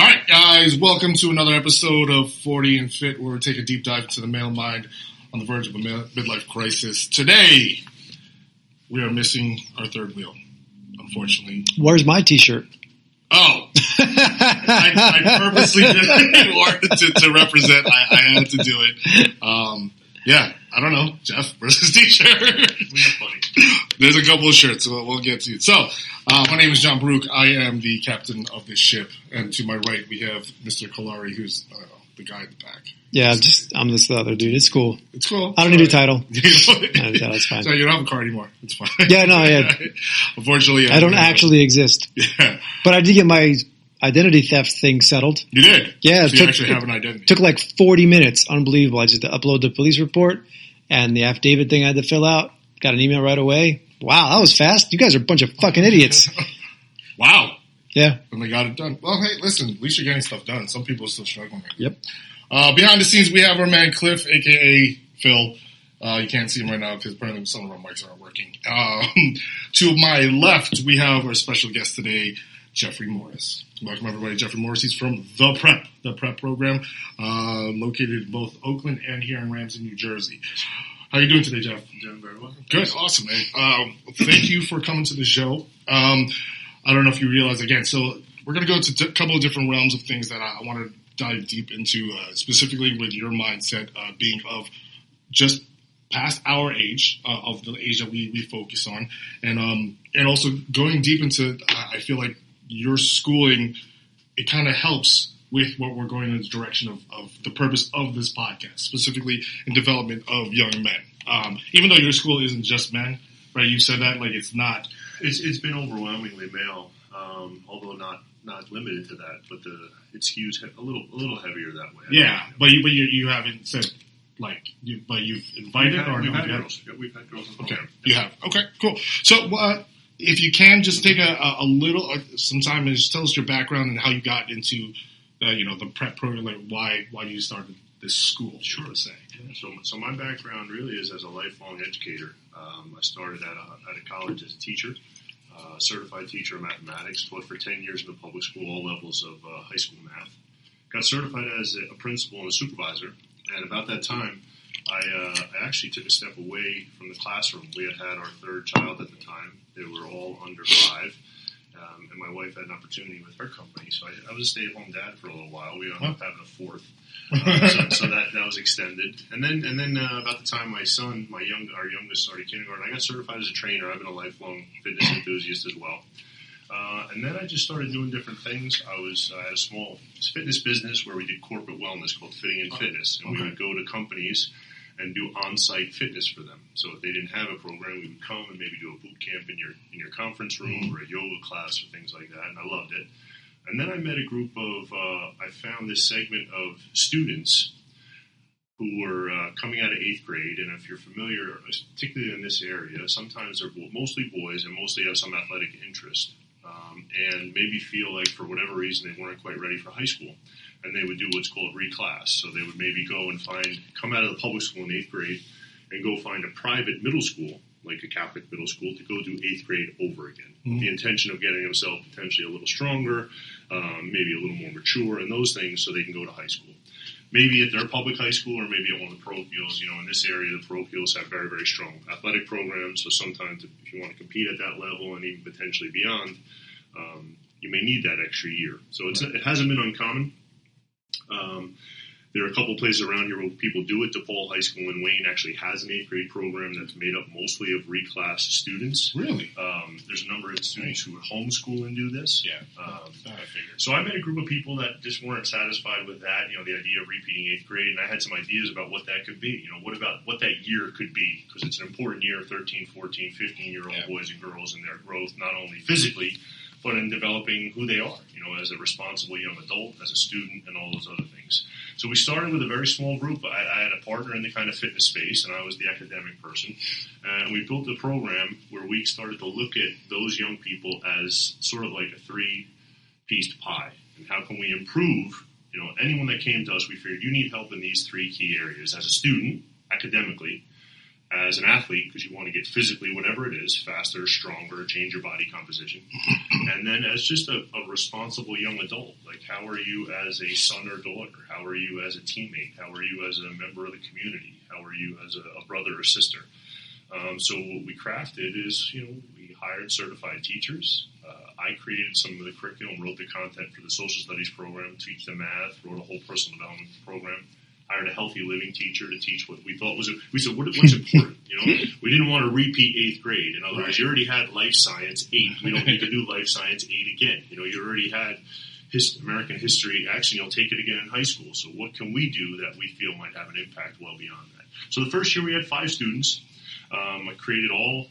All right, guys, welcome to another episode of 40 and Fit, where we take a deep dive into the male mind on the verge of a midlife crisis. Today, we are missing our third wheel, unfortunately. Where's my T-shirt? Oh, I purposely did it in order to represent. I had to do it. Yeah, I don't know. Jeff, where's his T-shirt? There's a couple of shirts, so we'll get to it. So, my name is John Baruch. I am the captain of this ship. And to my right, we have Mr. Kalari, who's the guy in the back. Yeah, I'm this other dude. It's cool. It's cool. I don't need a title. That's fine. So you don't have a car anymore. It's fine. Yeah, no, yeah. Unfortunately, I don't actually exist. Yeah. But I did get my identity theft thing settled. You did? Yeah. So you actually have an identity. Took like 40 minutes. Unbelievable. I just had to upload the police report and the affidavit thing I had to fill out. Got an email right away. Wow, that was fast. You guys are a bunch of fucking idiots. Wow. Yeah. And they got it done. Well, hey, listen, at least you're getting stuff done. Some people are still struggling. Yep. Behind the scenes, we have our man Cliff, a.k.a. Phil. You can't see him right now because apparently some of our mics aren't working. To my left, we have our special guest today, Jeffrey Morris. Welcome, everybody. Jeffrey Morris. He's from the Prep program, located in both Oakland and here in Ramsey, New Jersey. How are you doing today, Jeff? I'm doing very well. Good. Awesome, man. Thank you for coming to the show. I don't know if you realize, again, so we're going to go to a couple of different realms of things that I want to dive deep into, specifically with your mindset being of just past our age, of the age that we focus on, and also going deep into, I feel like your schooling, it kind of helps with what we're going in the direction of the purpose of this podcast, specifically in development of young men. Even though your school isn't just men, right? You said that, like, it's not. It's been overwhelmingly male, although not limited to that, but it skews a little heavier that way. Yeah, but you haven't said, like, but you've invited or we've no? had girls. Yeah, we've had girls. Okay, you have. Okay, cool. So, if you can, just take a little some time and just tell us your background and how you got into the prep program, like why you started this school. Sure. To say. Yeah. So my background really is as a lifelong educator. I started at a college as a teacher, certified teacher of mathematics, taught for 10 years in the public school, all levels of high school math. Got certified as a principal and a supervisor, and about that time, I actually took a step away from the classroom. We had our third child at the time. They were all under 5. And my wife had an opportunity with her company, so I was a stay-at-home dad for a little while. We ended up having a fourth, so that was extended. And then about the time our youngest started kindergarten, I got certified as a trainer. I've been a lifelong fitness enthusiast as well. And then I just started doing different things. I had a small fitness business where we did corporate wellness called Fitting in Fitness, and we would go to companies and do on-site fitness for them. So if they didn't have a program, we would come and maybe do a boot camp in your conference room or a yoga class or things like that, and I loved it. And then I met a group of, I found this segment of students who were coming out of 8th grade, and if you're familiar, particularly in this area, sometimes they're mostly boys and mostly have some athletic interest, and maybe feel like for whatever reason they weren't quite ready for high school. And they would do what's called reclass. So they would maybe go and come out of the public school in 8th grade and go find a private middle school, like a Catholic middle school, to go do 8th grade over again. Mm-hmm. The intention of getting themselves potentially a little stronger, maybe a little more mature, and those things so they can go to high school. Maybe at their public high school or maybe at one of the parochials. In this area, the parochials have very, very strong athletic programs. So sometimes if you want to compete at that level and even potentially beyond, you may need that extra year. So it hasn't been uncommon. There are a couple places around here where people do it. DePaul High School in Wayne actually has an 8th grade program that's made up mostly of reclass students. Really? There's a number of students who homeschool and do this. Yeah. I figured. So I met a group of people that just weren't satisfied with that, the idea of repeating 8th grade, and I had some ideas about what that could be. What that year could be, because it's an important year, 13, 14, 15-year-old boys and girls and their growth, not only physically, but in developing who they are, as a responsible young adult, as a student, and all those other things. So we started with a very small group. I had a partner in the kind of fitness space, and I was the academic person. And we built a program where we started to look at those young people as sort of like a 3-pieced pie. And how can we improve, anyone that came to us, we figured you need help in these 3 key areas. As a student, academically, as an athlete, because you want to get physically, whatever it is, faster, stronger, change your body composition. And then as just a responsible young adult, like how are you as a son or daughter? How are you as a teammate? How are you as a member of the community? How are you as a brother or sister? So what we crafted is, we hired certified teachers. I created some of the curriculum, wrote the content for the social studies program, teach them math, wrote a whole personal development program. Hired a healthy living teacher to teach what we thought was. We said, what's important? We didn't want to repeat 8th grade. In other words, you already had life science 8. We don't need to do life science 8 again. You already had American history. Actually, you'll take it again in high school. So what can we do that we feel might have an impact well beyond that? So the first year we had 5 students. I created all,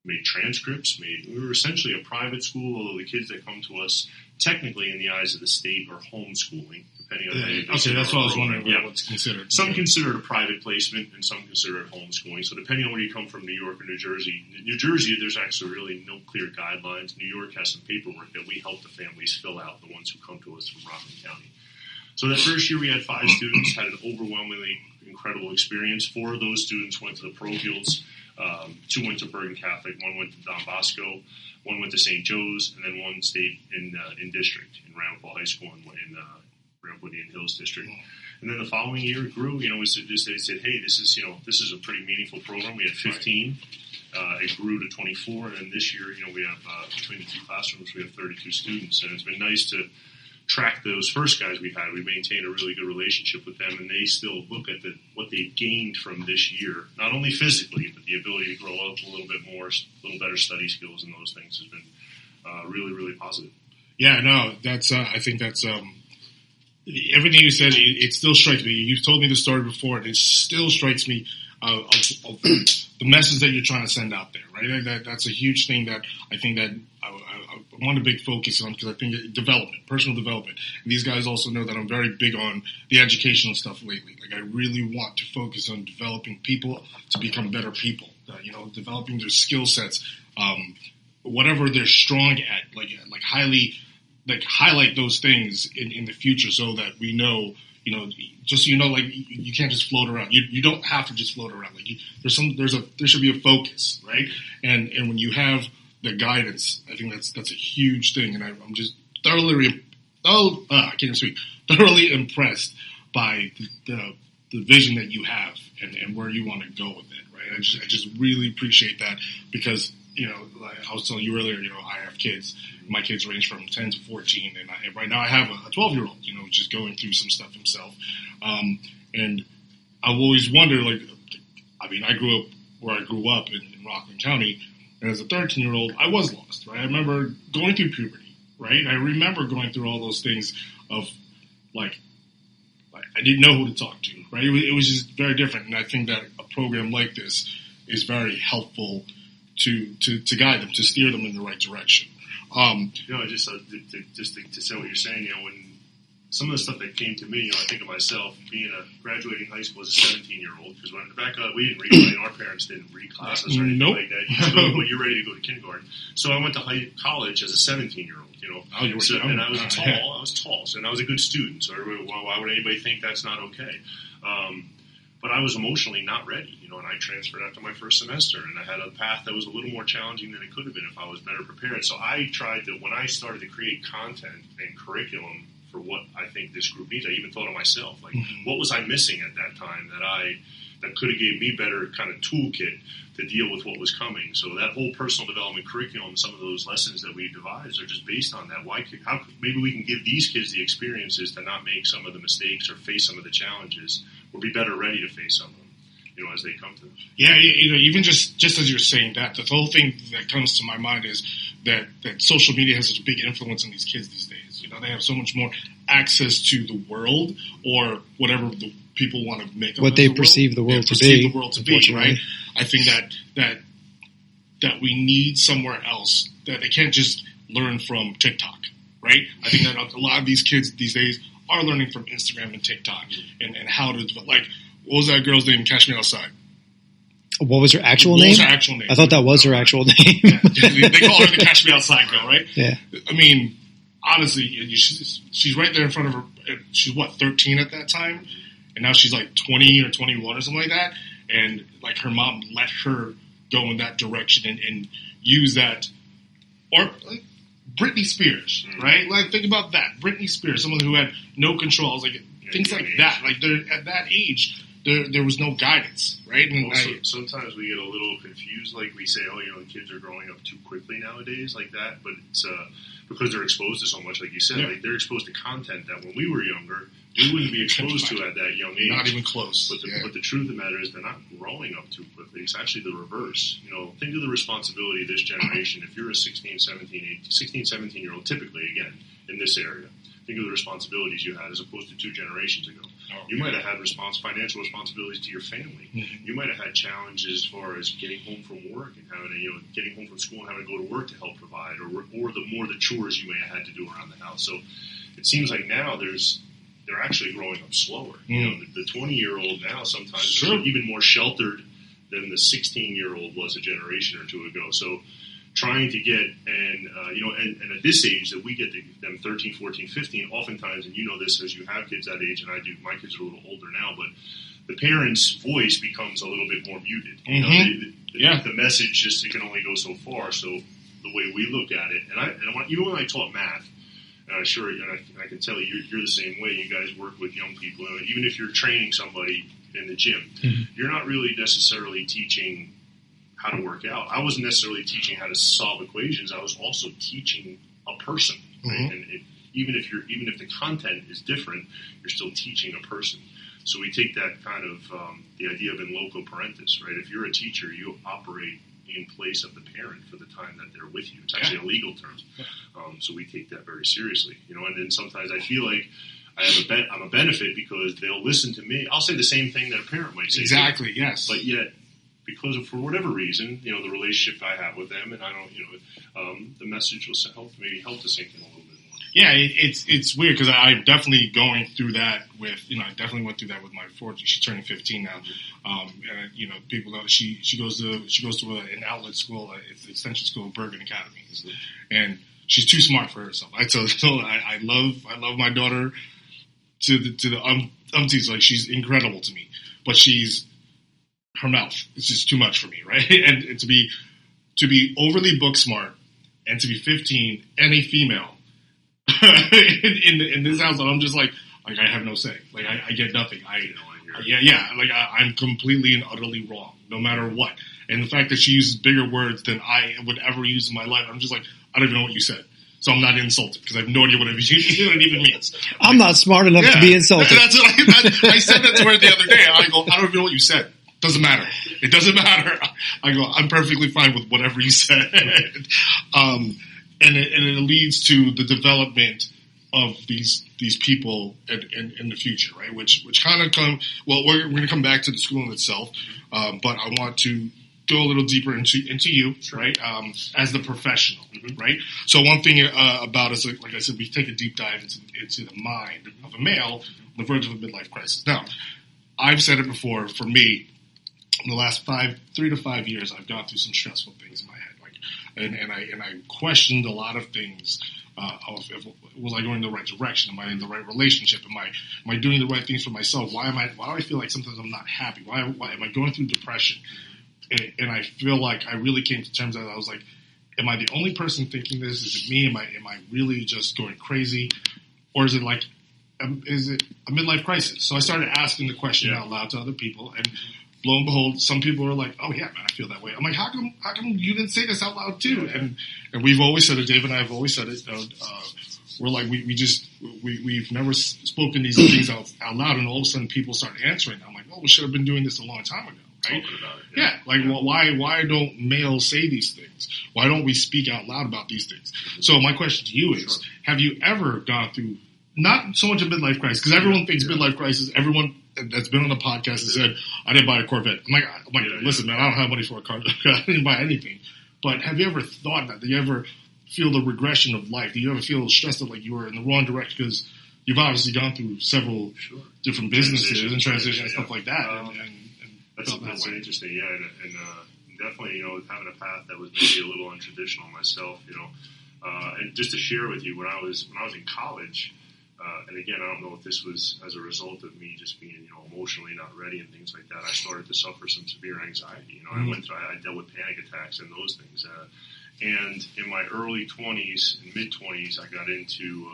made transcripts. We were essentially a private school, although the kids that come to us, technically in the eyes of the state, are homeschooling. Okay, that's what I was wondering. What's considered. Some consider it a private placement, and some consider it homeschooling. So depending on where you come from, New York or New Jersey. New Jersey, there's actually really no clear guidelines. New York has some paperwork that we help the families fill out, the ones who come to us from Rockland County. So that first year we had 5 students, had an overwhelmingly incredible experience. 4 of those students went to the parochials. 2 went to Bergen Catholic, 1 went to Don Bosco, 1 went to St. Joe's, and then 1 stayed in district, in Ramapo High School and in Rampo Indian Hills District. And then the following year it grew. They said, hey, this is a pretty meaningful program. We had 15. It grew to 24, and then this year, we have between the 2 classrooms, we have 32 students, and it's been nice to track those first guys we had. We maintained a really good relationship with them, and they still look at what they've gained from this year, not only physically, but the ability to grow up a little bit more, a little better study skills, and those things has been really, really positive. Yeah, no, that's. I think that's. Everything you said, it still strikes me. You've told me the story before, and it still strikes me of the message that you're trying to send out there, right? That's a huge thing that I think that I want to big focus on, because I think development, personal development. And these guys also know that I'm very big on the educational stuff lately. Like, I really want to focus on developing people to become better people, developing their skill sets, whatever they're strong at, like highlight those things in the future, so that we know, just so like you can't just float around. You don't have to just float around. Like, there should be a focus, right? And when you have the guidance, I think that's a huge thing. And I'm just thoroughly impressed by the vision that you have and where you want to go with it, right? I just really appreciate that, because like I was telling you earlier, I have kids. My kids range from 10 to 14, and right now I have a 12-year-old, which is going through some stuff himself. And I've always wondered, I grew up where I grew up in Rockland County, and as a 13-year-old, I was lost, right? I remember going through puberty, right? I remember going through all those things of, I didn't know who to talk to, right? It was just very different, and I think that a program like this is very helpful to guide them, to steer them in the right direction. Just to say what you're saying, when some of the stuff that came to me, I think of myself being graduating high school as a 17-year-old, because back we didn't read, our parents didn't read classes or anything like that. You're ready to go to kindergarten. So I went to college as a 17-year-old, and I was tall, and I was a good student. So why would anybody think that's not okay? But I was emotionally not ready, and I transferred after my first semester, and I had a path that was a little more challenging than it could have been if I was better prepared. So I tried to, when I started to create content and curriculum for what I think this group needs, I even thought of myself, what was I missing at that time that could have gave me better kind of toolkit to deal with what was coming. So that whole personal development curriculum, some of those lessons that we devised are just based on that. Maybe we can give these kids the experiences to not make some of the mistakes or face some of the challenges, or be better ready to face some of them, as they come to them. Yeah, even just as you're saying that, the whole thing that comes to my mind is that social media has such a big influence on these kids these days. They have so much more access to the world, or whatever the people want to make what they perceive the world to be. Right? I think that we need somewhere else, that they can't just learn from TikTok, right? I think that a lot of these kids these days are learning from Instagram and TikTok and how to develop. What was that girl's name? Catch Me Outside. What was her actual name? What was her actual name? I thought that was her actual name. Yeah. They call her the Catch Me Outside girl, right? Yeah. I mean, honestly, she's right there in front of her. She's 13 at that time, and now she's 20 or 21 or something like that. and like her mom let her go in that direction and use that, or like Britney Spears, right? Like think about that, Britney Spears, someone who had no controls, like things like that. Like at that age, there was no guidance, right? And also, sometimes we get a little confused, like we say, oh, the kids are growing up too quickly nowadays, like that. But it's because they're exposed to so much, like you said, like they're exposed to content that when we were younger, we wouldn't be exposed to at that young age. Not even close. But the truth of the matter is they're not growing up too quickly. It's actually the reverse. Think of the responsibility of this generation. If you're a 16, 17-year-old, typically, again, in this area, think of the responsibilities you had as opposed to 2 generations ago. You might have had financial responsibilities to your family. Mm-hmm. You might have had challenges as far as getting home from work and having getting home from school and having to go to work to help provide, or the chores you may have had to do around the house. So it seems like now they're actually growing up slower. The 20-year-old now sometimes is even more sheltered than the 16-year-old was a generation or two ago. So trying to get, and at this age that we get them 13, 14, 15, oftentimes, and you know this as you have kids that age, and I do, my kids are a little older now, but the parent's voice becomes a little bit more muted. The message just, it can only go so far. So the way we look at it, even when I taught math, and I can tell you're the same way. You guys work with young people. Even if you're training somebody in the gym, you're not really necessarily teaching how to work out. I wasn't necessarily teaching how to solve equations. I was also teaching a person. Right? And even if the content is different, you're still teaching a person. So we take that kind of the idea of in loco parentis, right? If you're a teacher, you operate in place of the parent for the time that they're with you. It's actually a legal term. So we take that very seriously, and then sometimes I feel like I'm a benefit because they'll listen to me. I'll say the same thing that a parent might say. Exactly, yes. But yet, because of, for whatever reason, the relationship I have with them, and I don't, the message will help to sink in a little bit more. Yeah, it's weird because I'm definitely going through that with, I definitely went through that with my 14. She's turning 15 now. And, people know she goes to an outlet school, it's an extension school, Bergen Academy, and she's too smart for herself. I love my daughter to the umpties. Like, she's incredible to me, but her mouth is just too much for me, right? And to be overly book smart and to be 15 and a female in this house, I'm just like I have no say. Like I get nothing. I'm completely and utterly wrong, no matter what. And the fact that she uses bigger words than I would ever use in my life, I'm just like, I don't even know what you said. So I'm not insulted because I have no idea what it even means. I'm not smart enough to be insulted. That's what I said that to her the other day. I go, I don't even know what you said. Doesn't matter. It doesn't matter. I go, I'm perfectly fine with whatever you said. And it leads to the development of these people in the future, right? Which kind of we're going to come back to the schooling itself, but I want to go a little deeper into you, right? As the professional, right? So one thing about us, like I said, we take a deep dive into the mind of a male on the verge of a midlife crisis. Now, I've said it before. For me, in the last 3 to 5 years, I've gone through some stressful things in my head, and I questioned a lot of things. Was I going in the right direction? Am I in the right relationship? Am I doing the right things for myself? Why do I feel like sometimes I'm not happy? Why am I going through depression? And I feel like I really came to terms with that. I was like, am I the only person thinking this? Is it me? Am I really just going crazy? Or is it like, is it a midlife crisis? So I started asking the question out loud to other people, and lo and behold, some people are like, oh yeah, man, I feel that way. I'm like, how come you didn't say this out loud too? And we've always said it, Dave and I have always said it, we're like, we've never spoken these things out loud, and all of a sudden people start answering. I'm like, oh, we should have been doing this a long time ago. Right? Well, why don't males say these things? Why don't we speak out loud about these things? So my question to you is, have you ever gone through, not so much a midlife crisis, because everyone thinks midlife crisis, everyone that's been on the podcast has said, I didn't buy a Corvette. I'm like, listen, man, I don't have money for a car. I didn't buy anything. But have you ever thought that? Do you ever feel the regression of life? Do you ever feel stressed that like you were in the wrong direction? Because you've obviously gone through several different businesses and transitions and stuff like that. That's interesting, and definitely, having a path that was maybe a little untraditional myself, and just to share with you, when I was in college, and again, I don't know if this was as a result of me just being, emotionally not ready and things like that. I started to suffer some severe anxiety. I dealt with panic attacks and those things. And in my early 20s and mid 20s, I got into,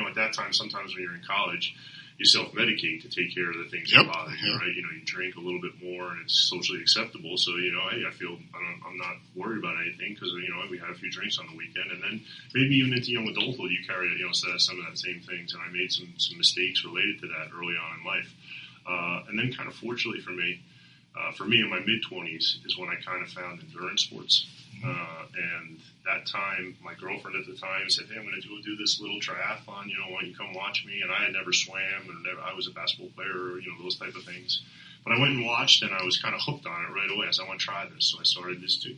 at that time, sometimes when you're in college, you self-medicate to take care of the things that bother you, right? You drink a little bit more and it's socially acceptable. So, hey, I feel I'm not worried about anything because, we had a few drinks on the weekend. And then maybe even into young adulthood, you carry, some of that same things. And I made some mistakes related to that early on in life. And then kind of fortunately for me in my mid-20s is when I kind of found endurance sports. And that time, my girlfriend at the time said, hey, I'm going to do this little triathlon, why don't you come watch me? And I had never swam, and I was a basketball player, those type of things. But I went and watched, and I was kind of hooked on it right away. I said, I want to try this. So I started this too.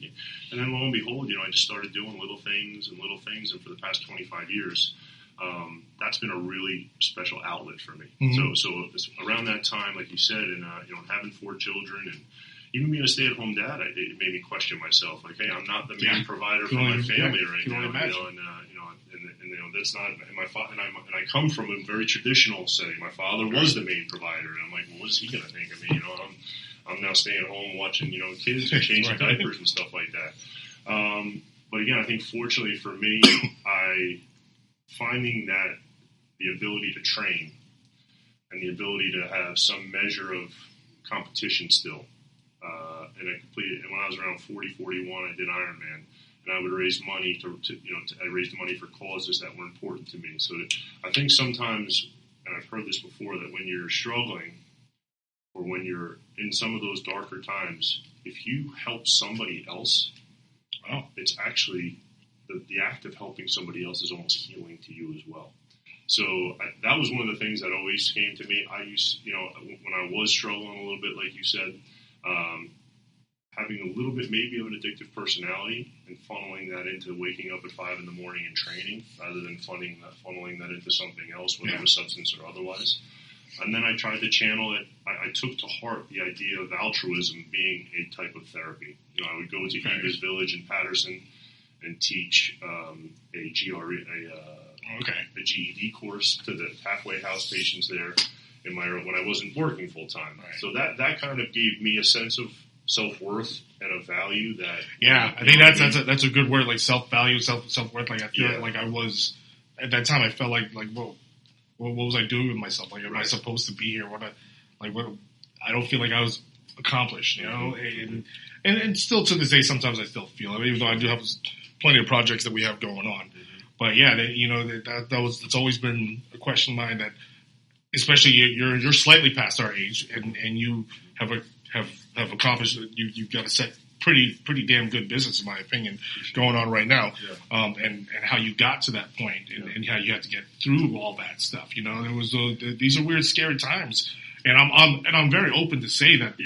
And then lo and behold, I just started doing little things. And for the past 25 years, that's been a really special outlet for me. Mm-hmm. So around that time, like you said, and having 4 children and even being a stay-at-home dad, it made me question myself. Like, hey, I'm not the main provider for my family right now. And that's not. And I come from a very traditional setting. My father was the main provider, and I'm like, well, what is he going to think of me? I'm now staying home watching kids and changing diapers and stuff like that. But again, I think fortunately for me, finding that the ability to train and the ability to have some measure of competition still. And when I was around 40, 41, I did Ironman, and I would raise money I raised money for causes that were important to me. So I think sometimes, and I've heard this before, that when you're struggling or when you're in some of those darker times, if you help somebody else, it's actually the act of helping somebody else is almost healing to you as well. So that was one of the things that always came to me. I used, when I was struggling a little bit, like you said, having a little bit maybe of an addictive personality and funneling that into waking up at 5 a.m. and training rather than funneling that into something else, whether it was substance or otherwise. And then I tried to channel it. I took to heart the idea of altruism being a type of therapy. I would go to Eva's Village in Patterson and teach a GED course to the halfway house patients there when I wasn't working full time. Right. So that kind of gave me a sense of self-worth and a value that. Yeah, I think that's a good word, like self-value, self-worth. Like I feel like I was at that time. I felt like whoa, what was I doing with myself? Like, am I supposed to be here? What I don't feel like I was accomplished, and still to this day, sometimes I still feel it, even though I do have plenty of projects that we have going on. Mm-hmm. But yeah, that's always been a question of mine that, especially you're slightly past our age, and you have accomplished. You've got a set pretty damn good business, in my opinion, going on right now. Yeah. And how you got to that point, and how you had to get through all that stuff. There was these are weird, scary times, and I'm very open to say that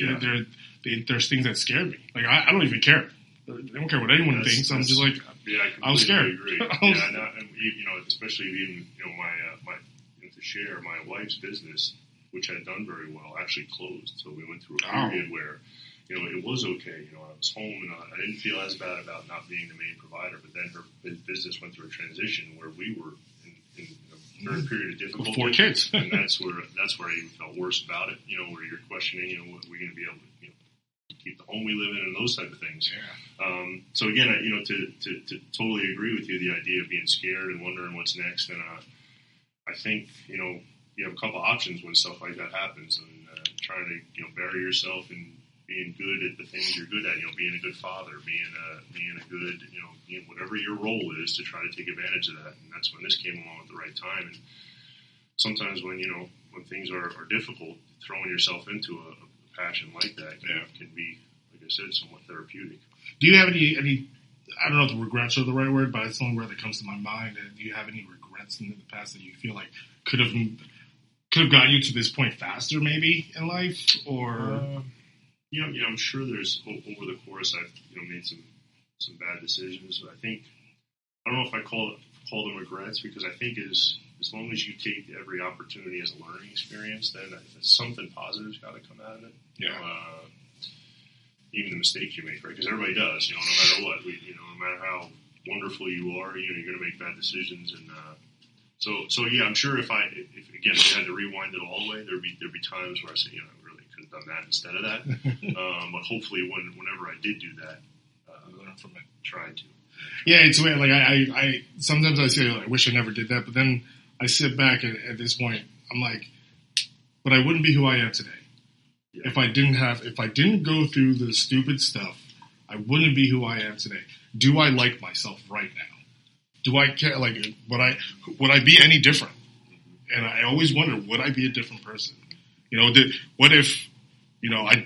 there's things that scare me. Like I don't even care. I don't care what anyone thinks. I'm just like, I was scared. Agree. Especially even to share my wife's business, which had done very well, actually closed. So we went through a period where, it was okay. I was home and I didn't feel as bad about not being the main provider. But then her business went through a transition where we were in a very period of difficulty. With 4 kids, and that's where I even felt worse about it. Where you're questioning, what we're going to be able to keep the home we live in and those type of things. Yeah. So again, to totally agree with you, the idea of being scared and wondering what's next, and I think you have a couple options when stuff like that happens, and trying to bury yourself in being good at the things you're good at, being a good father, being a good whatever your role is, to try to take advantage of that. And that's when this came along at the right time. And sometimes when things are difficult, throwing yourself into a passion like that can be, like I said, somewhat therapeutic. Do you have any I don't know if regrets are the right word, but it's the only word that comes to my mind. Do you have any regrets in the past that you feel like could have gotten you to this point faster, maybe in life, or? I'm sure there's over the course I've made some bad decisions. But I don't know if I call them regrets, because I think as long as you take every opportunity as a learning experience, then something positive's got to come out of it. Yeah. Even the mistakes you make, right? Because everybody does. No matter what, no matter how wonderful you are, you're going to make bad decisions, and So yeah, I'm sure if I had to rewind it all the way, there'd be times where I say, I really could have done that instead of that. But hopefully, whenever I did do that, learn from it. Tried to. Yeah, it's weird. Like I sometimes I say, I wish I never did that, but then I sit back at this point, I'm like, but I wouldn't be who I am today. Yeah. If I didn't go through the stupid stuff, I wouldn't be who I am today. Do I like myself right now? Do I care? Like, would I be any different? And I always wonder, would I be a different person? What if,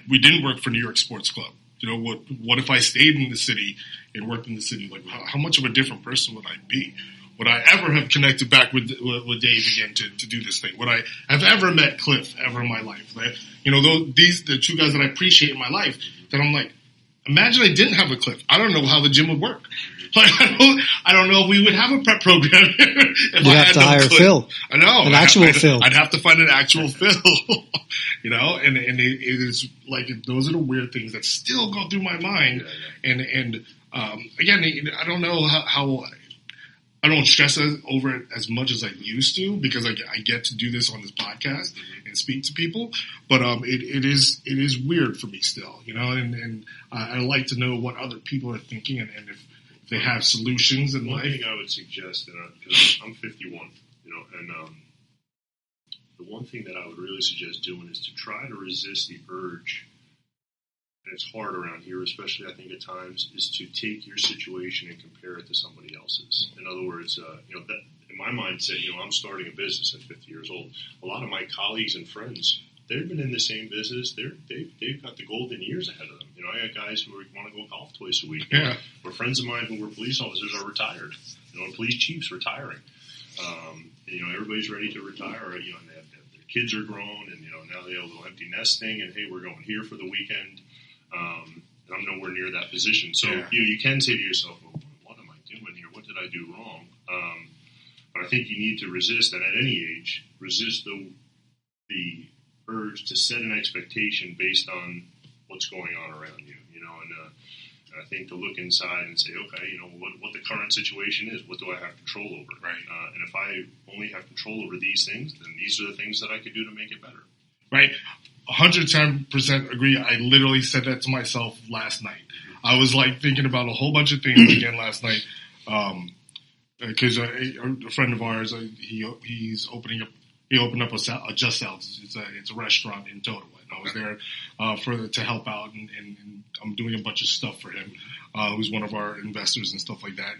we didn't work for New York Sports Club? What if I stayed in the city and worked in the city? Like, how much of a different person would I be? Would I ever have connected back with Dave again to do this thing? Would I have ever met Cliff ever in my life? Right? The two guys that I appreciate in my life, that I'm like, imagine I didn't have a Cliff. I don't know how the gym would work. Like, I don't know if we would have a prep program. You'd have to hire Phil. I know. An actual Phil. I'd have to find an actual Phil. And it is like, those are the weird things that still go through my mind. Yeah. And again, I don't know how I don't stress over it as much as I used to, because I get to do this on this podcast and speak to people. But it is weird for me still, and I like to know what other people are thinking, and if they have solutions in life. One thing I would suggest, because I'm 51, and the one thing that I would really suggest doing is to try to resist the urge, and it's hard around here, especially I think at times, is to take your situation and compare it to somebody else's. In other words, that in my mindset, I'm starting a business at 50 years old. A lot of my colleagues and friends, they've been in the same business. They've got the golden years ahead of them. I got guys who want to go golf twice a week. Yeah. Or friends of mine who were police officers are retired. Police chiefs retiring. Everybody's ready to retire. And their kids are grown, and now they have a little empty nest thing. And hey, we're going here for the weekend. And I'm nowhere near that position. So you can say to yourself, well, what am I doing here? What did I do wrong? But I think you need to resist, and at any age, resist the urge to set an expectation based on what's going on around you, and I think to look inside and say, okay, what the current situation is, what do I have control over? Right. And if I only have control over these things, then these are the things that I could do to make it better. Right. 110% agree. I literally said that to myself last night. I was like thinking about a whole bunch of things again last night. Because a friend of ours, he opened up a Just Sal's. It's a restaurant in Totowa. I was there to help out, and I'm doing a bunch of stuff for him. Who's one of our investors and stuff like that.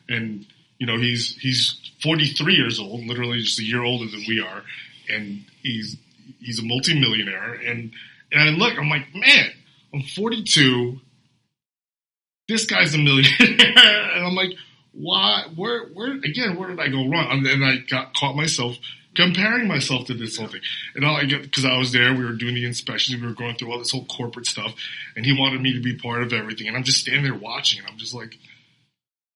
And he's 43 years old, literally just a year older than we are, and he's a multimillionaire. And I look, I'm like, man, I'm 42. This guy's a millionaire, and I'm like, why? Where did I go wrong? And I caught myself comparing myself to this whole thing. And because I was there, we were doing the inspections, we were going through all this whole corporate stuff, and he wanted me to be part of everything. And I'm just standing there watching, and I'm just like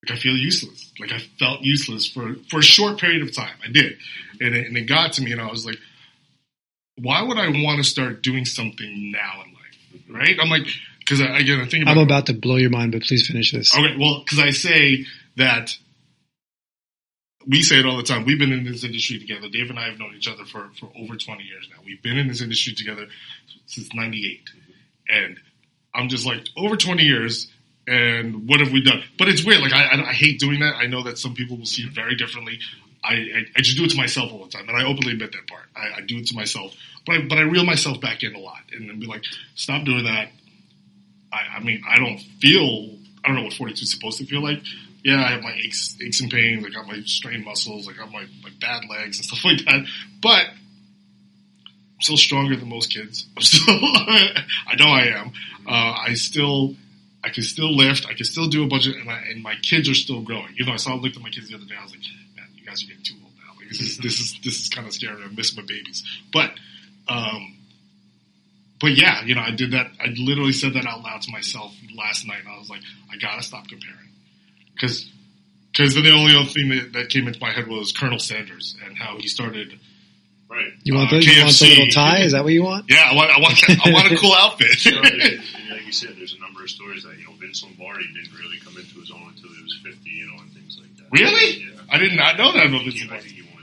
I feel useless. Like, I felt useless for a short period of time. I did. And it got to me, and I was like, why would I want to start doing something now in life? Right? I'm like, because I think about I'm about to blow your mind, but please finish this. Okay, well, because I say that we say it all the time. We've been in this industry together. Dave and I have known each other for over 20 years now. We've been in this industry together since 98. And I'm just like, over 20 years, and what have we done? But it's weird. Like, I hate doing that. I know that some people will see it very differently. I just do it to myself all the time. And I openly admit that part. I do it to myself. But I reel myself back in a lot. And then be like, stop doing that. I mean, I don't know what 42 is supposed to feel like. Yeah, I have my aches and pains. I got my strained muscles. I got my bad legs and stuff like that. But I'm still stronger than most kids. I know I am. I can still lift. I can still do a bunch of, and my kids are still growing. I looked at my kids the other day. I was like, man, you guys are getting too old now. Like, this is kind of scary. I miss my babies. But yeah, I did that. I literally said that out loud to myself last night. And I was like, I gotta stop comparing. Because the only other thing that came into my head was Colonel Sanders and how he started. Right. You want the little tie? Is that what you want? Yeah, I want a cool outfit. Like you said, there's a number of stories that Vince Lombardi didn't really come into his own until he was 50, and things like that. Really? Yeah. I did not know that about Vince I Lombardi. think he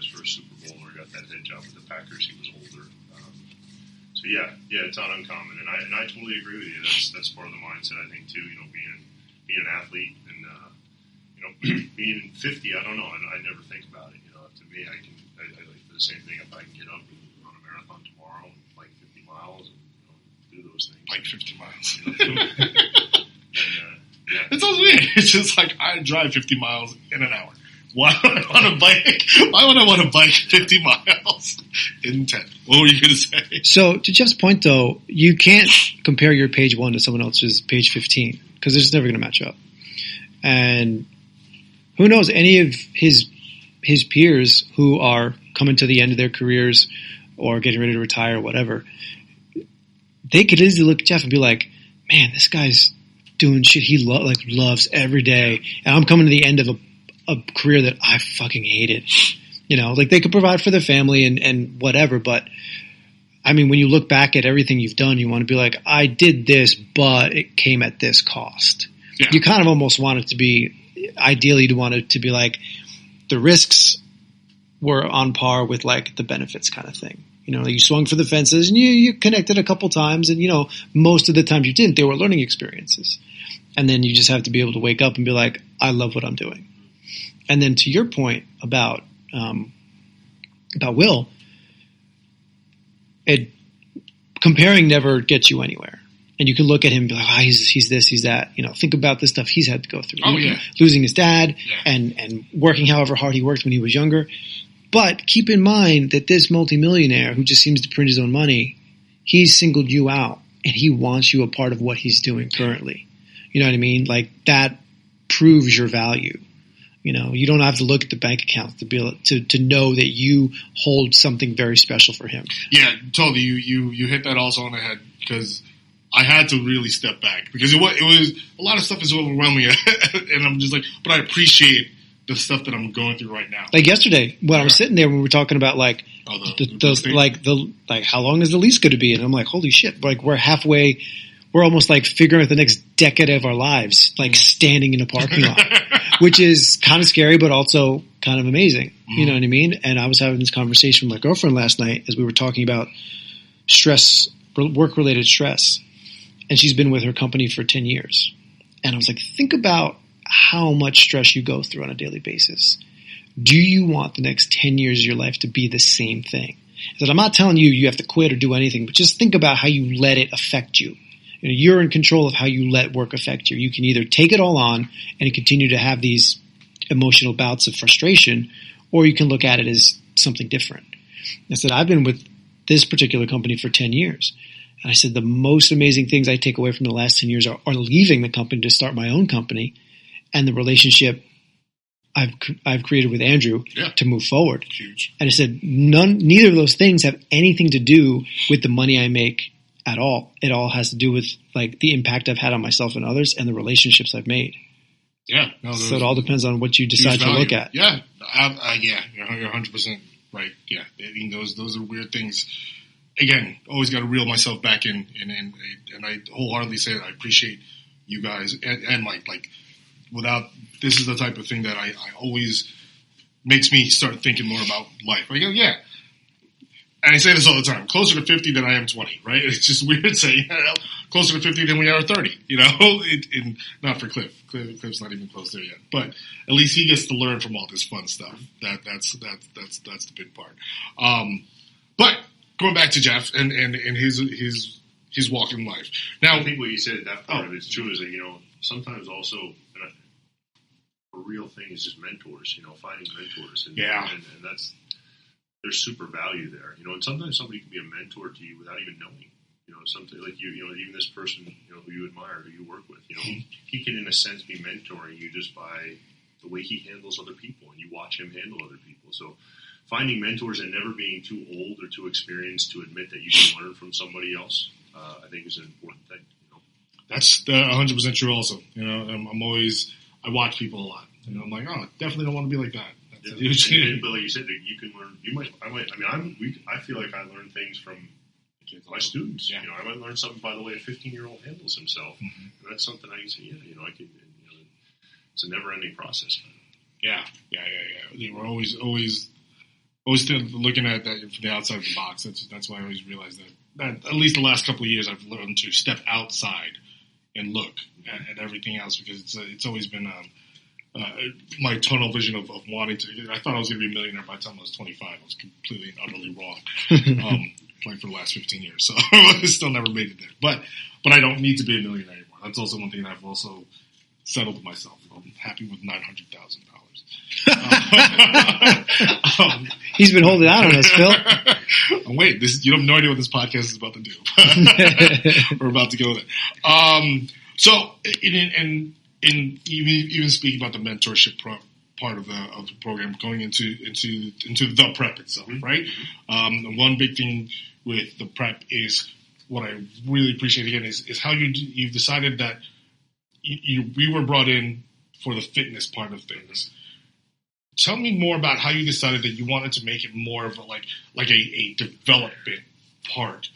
Yeah, it's not uncommon, and I totally agree with you. That's part of the mindset, I think, too. Being an athlete and being 50. I don't know. I never think about it. To me, I like the same thing. If I can get up and run a marathon tomorrow, and like 50 miles, and do those things. Like 50 miles. Yeah. It sounds weird. It's just like I drive 50 miles in an hour. Why would I want to bike? Why would I want to bike 50 miles in 10? What were you going to say? So to Jeff's point, though, you can't compare your page 1 to someone else's page 15 because it's never going to match up. And who knows, any of his peers who are coming to the end of their careers or getting ready to retire or whatever, they could easily look at Jeff and be like, man, this guy's doing shit he loves every day. And I'm coming to the end of a career that I fucking hated. They could provide for their family and whatever, but I mean, when you look back at everything you've done, you want to be like, I did this, but it came at this cost. Yeah. You kind of almost want it to be, ideally you'd want it to be like the risks were on par with like the benefits kind of thing. You swung for the fences and you connected a couple times and, most of the times you didn't, they were learning experiences. And then you just have to be able to wake up and be like, I love what I'm doing. And then to your point about Will, comparing never gets you anywhere. And you can look at him and be like, he's this, he's that. Think about the stuff he's had to go through. Oh, yeah. Losing his dad and working however hard he worked when he was younger. But keep in mind that this multimillionaire who just seems to print his own money, he's singled you out and he wants you a part of what he's doing currently. You know what I mean? Like that proves your value. You don't have to look at the bank account to be able to know that you hold something very special for him. Yeah, totally. You hit that also on the head because I had to really step back because it was a lot of stuff is overwhelming, and I'm just like, but I appreciate the stuff that I'm going through right now. Like yesterday, when I was sitting there when we were talking about like how long is the lease going to be, and I'm like, holy shit! Like we're halfway. We're almost like figuring out the next decade of our lives, like standing in a parking lot, which is kind of scary, but also kind of amazing. You know what I mean? And I was having this conversation with my girlfriend last night as we were talking about stress, work-related stress. And she's been with her company for 10 years. And I was like, think about how much stress you go through on a daily basis. Do you want the next 10 years of your life to be the same thing? I said, I'm not telling you have to quit or do anything, but just think about how you let it affect you. You're in control of how you let work affect you. You can either take it all on and continue to have these emotional bouts of frustration, or you can look at it as something different. I said, I've been with this particular company for 10 years. And I said, the most amazing things I take away from the last 10 years are leaving the company to start my own company and the relationship I've created with Andrew to move forward. Huge. And I said, neither of those things have anything to do with the money I make at all. It all has to do with like the impact I've had on myself and others and the relationships I've made. Yeah. So it all depends on what you decide to look at. Yeah. You're 100% right. Yeah. I mean, those are weird things. Again, always got to reel myself back in, and I wholeheartedly say that I appreciate you guys and Mike. Like, without this is the type of thing that I always makes me start thinking more about life. I go, yeah. And I say this all the time, closer to 50 than I am 20, right? It's just weird saying closer to 50 than we are 30, not for Cliff. Cliff's not even close there yet. But at least he gets to learn from all this fun stuff. That's the big part. But going back to Jeff and his walk in life. Now, I think what you said, that part of it's true, is that, sometimes also a real thing is just mentors, finding mentors. And that's, there's super value there, and sometimes somebody can be a mentor to you without even knowing, something like even this person, who you admire, who you work with, he can in a sense be mentoring you just by the way he handles other people, and you watch him handle other people. So finding mentors and never being too old or too experienced to admit that you can learn from somebody else, I think is an important thing. That's 100% true. Also, I watch people a lot. I'm like, oh, definitely don't want to be like that. But like you said, you can learn. I feel like I learn things from my students. Yeah. I might learn something by the way a 15-year-old handles himself, and that's something I can say. I can. It's a never-ending process. Yeah. We're always looking at that from the outside of the box. That's why I always realize that at least the last couple of years, I've learned to step outside and look at everything else, because it's always been my tunnel vision of wanting to. I thought I was going to be a millionaire by the time I was 25. I was completely and utterly wrong. Like for the last 15 years, so I still never made it there. But I don't need to be a millionaire anymore. That's also one thing I've also settled with myself. I'm happy with $900,000. He's been holding out on us, Phil. Wait, you have no idea what this podcast is about to do. We're about to go there. So, even speaking about the mentorship part of the program, going into the prep itself, right? One big thing with the prep is what I really appreciate again is how you've decided that we were brought in for the fitness part of things. Tell me more about how you decided that you wanted to make it more of a development part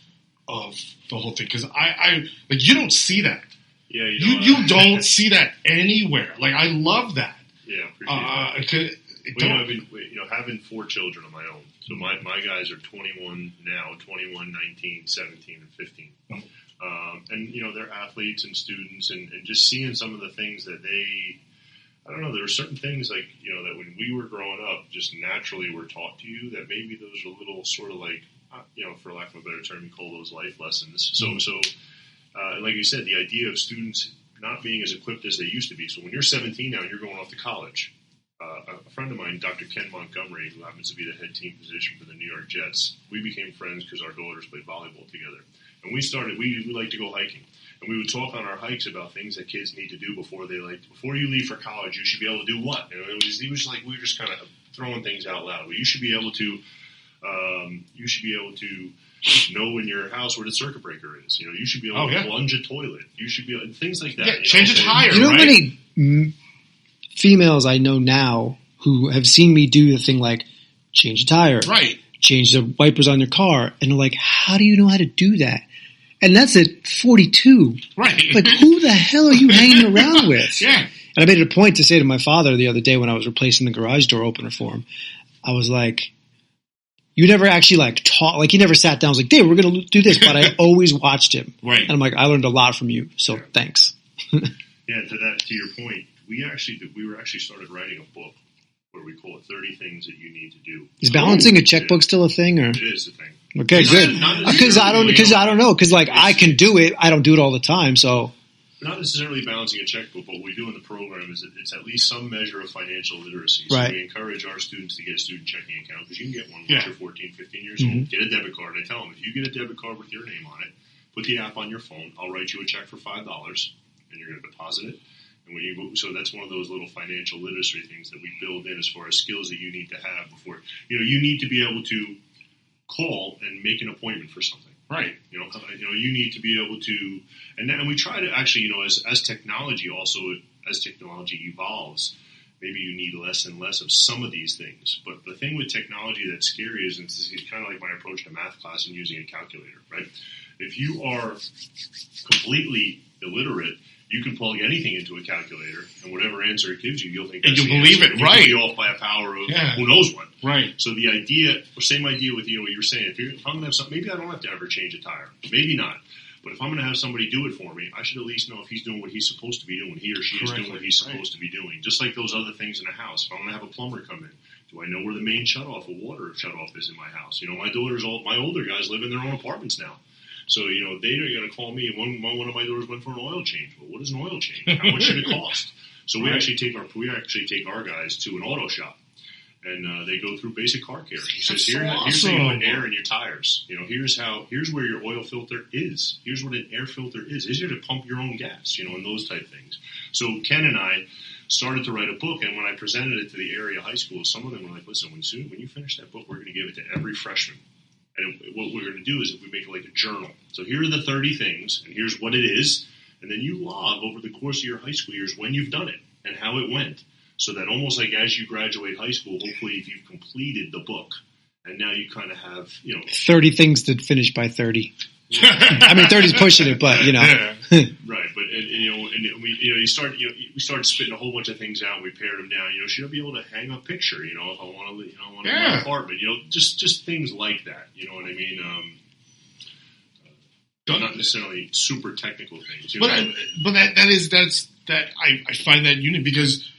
of the whole thing, because I you don't see that. Yeah, you don't see that anywhere. Like, I love that. Yeah, appreciate that. Having 4 children of my own. So my guys are 21 now, 21, 19, 17, and 15. And, they're athletes and students, and just seeing some of the things that I don't know, there are certain things like, that when we were growing up, just naturally were taught to you, that maybe those are little sort of like, for lack of a better term, you call those life lessons. So like you said, the idea of students not being as equipped as they used to be. So when you're 17 now and you're going off to college, a friend of mine, Dr. Ken Montgomery, who happens to be the head team physician for the New York Jets, we became friends because our daughters played volleyball together. And we like to go hiking. And we would talk on our hikes about things that kids need to do before you leave for college, you should be able to do what? He was like, we were just kind of throwing things out loud. Well, you should be able to know in your house where the circuit breaker is. You should be able to plunge a toilet. You should be able, things like that. Yeah, change a tire. You know how right? many females I know now who have seen me do the thing like change a tire, right? Change the wipers on your car, and they're like, "How do you know how to do that?" And that's at 42. Right. Like, who the hell are you hanging around with? Yeah. And I made it a point to say to my father the other day when I was replacing the garage door opener for him, I was like, you never actually taught, he never sat down and was like, Dave, we're going to do this. But I always watched him. Right. And I'm like, I learned a lot from you. So thanks. Yeah. To your point, we were actually started writing a book where we call it 30 things that you need to do. Is balancing a checkbook still a thing? Or? It is a thing. Okay, good. Because I don't know. Because I can do it. I don't do it all the time. So not necessarily balancing a checkbook, but what we do in the program is that it's at least some measure of financial literacy. So we encourage our students to get a student checking account, because you can get one once you're 14, 15 years old. Get a debit card. And I tell them, if you get a debit card with your name on it, put the app on your phone. I'll write you a check for $5, and you're going to deposit it. And so that's one of those little financial literacy things that we build in as far as skills that you need to have before. You need to be able to call and make an appointment for something. Right. You need to be able to, and we try to actually, as technology evolves, maybe you need less and less of some of these things. But the thing with technology that's scary is it's kind of like my approach to math class and using a calculator, right? If you are completely illiterate, you can plug anything into a calculator, and whatever answer it gives you, you'll think that's and you'll believe answer. it, right? You'll be off by a power of who knows what. Right. So the same idea with what you were saying. If I'm going to have something, maybe I don't have to ever change a tire. Maybe not. But if I'm going to have somebody do it for me, I should at least know if he's doing what he's supposed to be doing. He or she is doing what he's supposed to be doing. Just like those other things in the house. If I'm going to have a plumber come in, do I know where the main shutoff or water shutoff is in my house? My older guys live in their own apartments now. So, they're going to call me. One of my daughters went for an oil change. Well, what is an oil change? How much should it cost? So we actually take our guys to an auto shop, and they go through basic car care. He says, here's how you put air in your tires. Here's where your oil filter is. Here's what an air filter is. It's easier to pump your own gas, and those type things. So Ken and I started to write a book, and when I presented it to the area high schools, some of them were like, listen, when you finish that book, we're going to give it to every freshman. And what we're going to do is if we make it like a journal. So here are the 30 things, and here's what it is. And then you log over the course of your high school years when you've done it and how it went. So that almost like as you graduate high school, hopefully if you've completed the book, and now you kind of have, 30 things to finish by 30. I mean, 30's pushing it, but, Right, but, we started spitting a whole bunch of things out, and we pared them down. Should I be able to hang a picture, if I want to my apartment, just things like that, you know what I mean? not necessarily super technical things. But I find that unique because,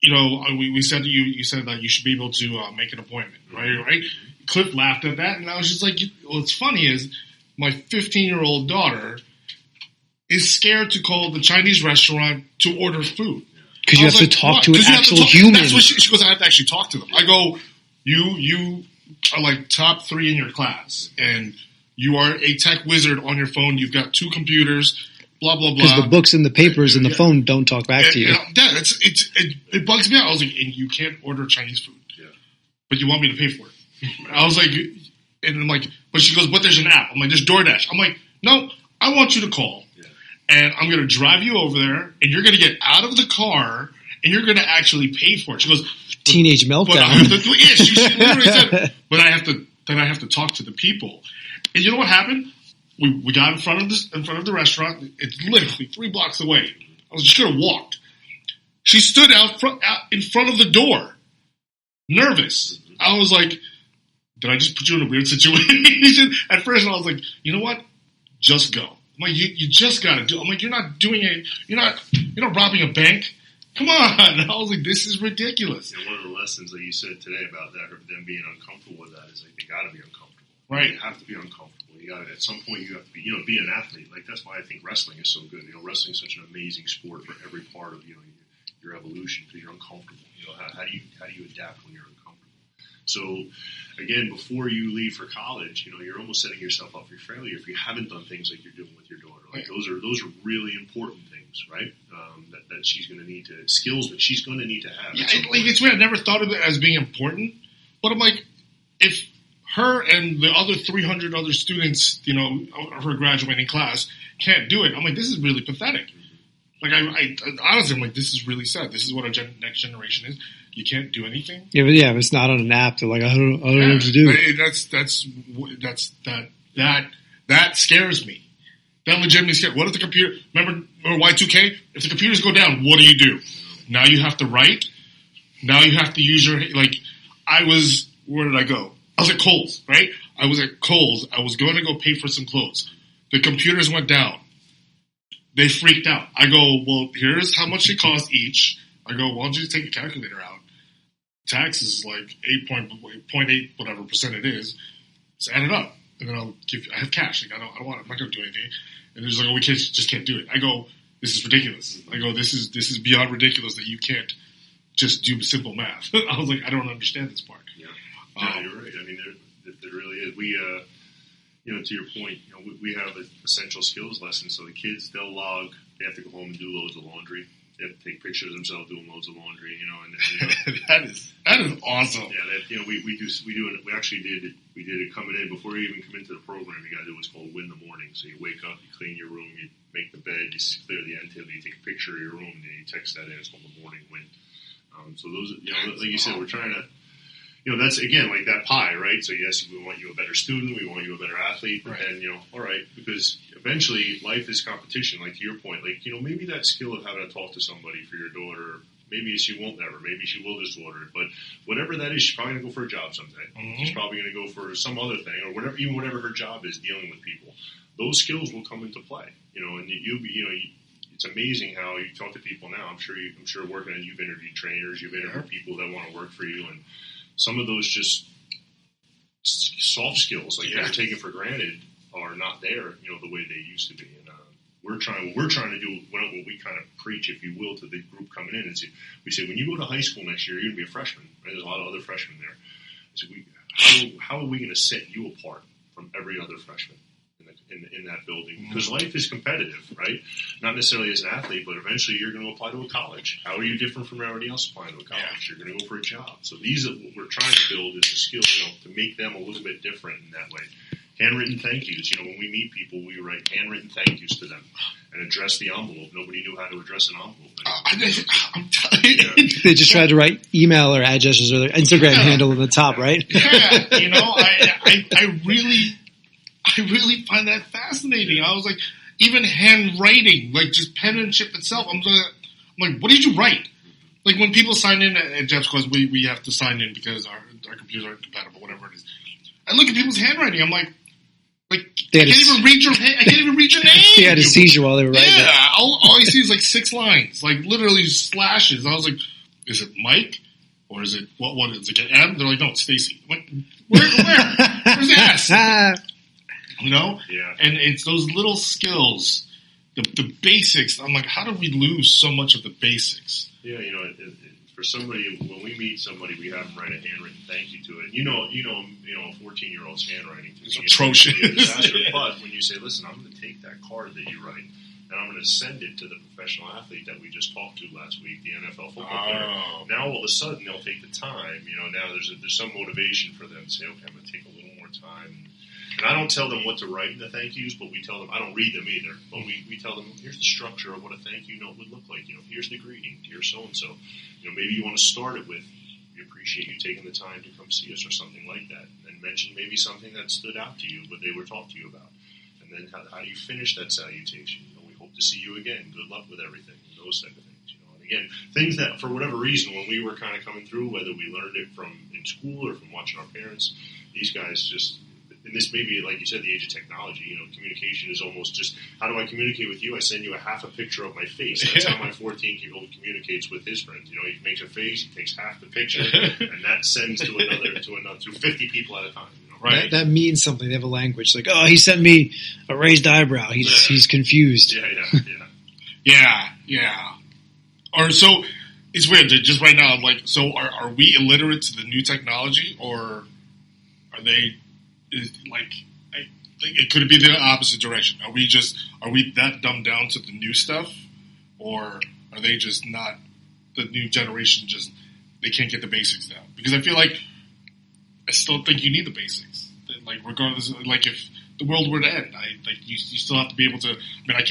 we said that you said that you should be able to make an appointment, right? Cliff laughed at that, and I was just like, what's funny is my 15-year-old daughter is scared to call the Chinese restaurant to order food. Because you have to talk to an actual human. That's what she goes, I have to actually talk to them. I go, you are like top 3 in your class, and you are a tech wizard on your phone. You've got 2 computers, blah, blah, blah. Because the books and the papers and the phone don't talk back to you. It bugs me out. I was like, and you can't order Chinese food. Yeah. But you want me to pay for it. I was like, and I'm like, but she goes, but there's an app. I'm like, there's DoorDash. I'm like, no, I want you to call. And I'm going to drive you over there, and you're going to get out of the car, and you're going to actually pay for it. She goes, teenage meltdown. But I have to, she literally said, but I have to talk to the people. And you know what happened? We got in front of the restaurant. It's literally 3 blocks away. I was just going to walk. She stood out in front of the door, nervous. I was like, did I just put you in a weird situation? At first, I was like, you know what? Just go. I'm like, you just got to do it. I'm like, you're not doing it. You're not robbing a bank. Come on. I was like, this is ridiculous. And one of the lessons that you said today about that, or them being uncomfortable with that, is like, they got to be uncomfortable. Right. You have to be uncomfortable. You got to, at some point, you have to be, be an athlete. Like, that's why I think wrestling is so good. Wrestling is such an amazing sport for every part of, your evolution, because you're uncomfortable. How do you adapt when you're uncomfortable? So, again, before you leave for college, you're almost setting yourself up for failure if you haven't done things like you're doing with your daughter. Like those are really important things, right? That she's going to need to, skills that she's going to need to have. Yeah, it's weird. I never thought of it as being important, but I'm like, if her and the other 300 other students, of her graduating class can't do it, I'm like, this is really pathetic. Like, I honestly, I'm like, this is really sad. This is what our next generation is. You can't do anything. Yeah, but if it's not on an app, they're like, I don't know what to do. That scares me. That legitimately scares. What if the computer? Remember Y2K? If the computers go down, what do? Now you have to write. Now you have to use your Where did I go? I was at Kohl's, right? I was at Kohl's. I was going to go pay for some clothes. The computers went down. They freaked out. I go, well, here's how much it cost each. I go, why don't you just take a calculator out? Tax is like 8.8 whatever percent it is. Just add it up, and then I have cash. Like, I'm not going to do anything. And they're just like, oh, we just can't do it. I go, this is ridiculous. I go, this is beyond ridiculous that you can't just do simple math. I was like, I don't understand this part. Yeah, you're right. I mean, there really is. We, to your point, we have an essential skills lesson. So the kids, they'll log. They have to go home and do loads of laundry. They have to take pictures of themselves doing loads of laundry, that is awesome. Yeah, we did it coming in before you even come into the program. You got to do what's called win the morning. So you wake up, you clean your room, you make the bed, you clear the end table, you take a picture of your room, and then you text that in. It's called the morning win. So those, like you said, we're trying to. That's, again, like that pie, right? So, yes, we want you a better student, we want you a better athlete, but then, all right, because eventually life is competition, like to your point, like, maybe that skill of having to talk to somebody for your daughter, maybe she won't never, maybe she will just order it, but whatever that is, she's probably going to go for a job someday. Mm-hmm. She's probably going to go for some other thing, or whatever her job is, dealing with people. Those skills will come into play, and it's amazing how you talk to people now. I'm sure working, you've interviewed trainers, you've interviewed people that want to work for you, and some of those just soft skills, like that are taken for granted, are not there, the way they used to be. And we're trying to do what we kind of preach, if you will, to the group coming in. And we say, when you go to high school next year, you're going to be a freshman. Right? There's a lot of other freshmen there. So how are we going to set you apart from every other freshman in that building? Because life is competitive, right? Not necessarily as an athlete, but eventually you're going to apply to a college. How are you different from everybody else applying to a college? You're going to go for a job. So these are what we're trying to build, is a skill, to make them a little bit different in that way. Handwritten thank yous. When we meet people, we write handwritten thank yous to them and address the envelope. Nobody knew how to address an envelope. I'm telling you. They just tried to write email or addresses or their Instagram handle on the top, right? Yeah, I really find that fascinating. I was like, even handwriting, like just penmanship itself. I'm like, what did you write? Like when people sign in at Jeff's Quest, we have to sign in because our computers aren't compatible, whatever it is. I look at people's handwriting. I'm like, Like, I can't even read your name. They had a seizure while they were writing. Yeah, all I see is like 6 lines, like literally slashes. I was like, is it Mike? Or is it, what is it, an M? They're like, no, it's Stacy. Like, where's the S? You know? Yeah. And it's those little skills, the basics. I'm like, how do we lose so much of the basics? Yeah, for somebody, when we meet somebody, we have them write a handwritten thank you to it. You know, a 14-year-old's handwriting is atrocious. But when you say, listen, I'm going to take that card that you write, and I'm going to send it to the professional athlete that we just talked to last week, the NFL football player. Now all of a sudden they'll take the time. Now there's some motivation for them to say, okay, I'm going to take a little more time. And I don't tell them what to write in the thank yous, but we tell them, I don't read them either, but we tell them, here's the structure of what a thank you note would look like. Here's the greeting, dear so-and-so. Maybe you want to start it with, we appreciate you taking the time to come see us or something like that. And mention maybe something that stood out to you, what they were talking to you about. And then how do you finish that salutation? We hope to see you again. Good luck with everything. Those type of things. And again, things that for whatever reason, when we were kind of coming through, whether we learned it from in school or from watching our parents, these guys just, and this may be, like you said, the age of technology. Communication is almost just, how do I communicate with you? I send you a half a picture of my face. That's how my 14-year-old communicates with his friends. He makes a face, he takes half the picture, and that sends to another, to 50 people at a time. Right. That means something. They have a language. Like, oh, he sent me a raised eyebrow. He's confused. Yeah. Or so, it's weird. Just right now, I'm like, so are we illiterate to the new technology, or are they, it could be the opposite direction? Are we that dumbed down to the new stuff, or are they just not, the new generation they can't get the basics down? Because I feel like, I still think you need the basics. Like, regardless, if the world were to end, you still have to be able to. I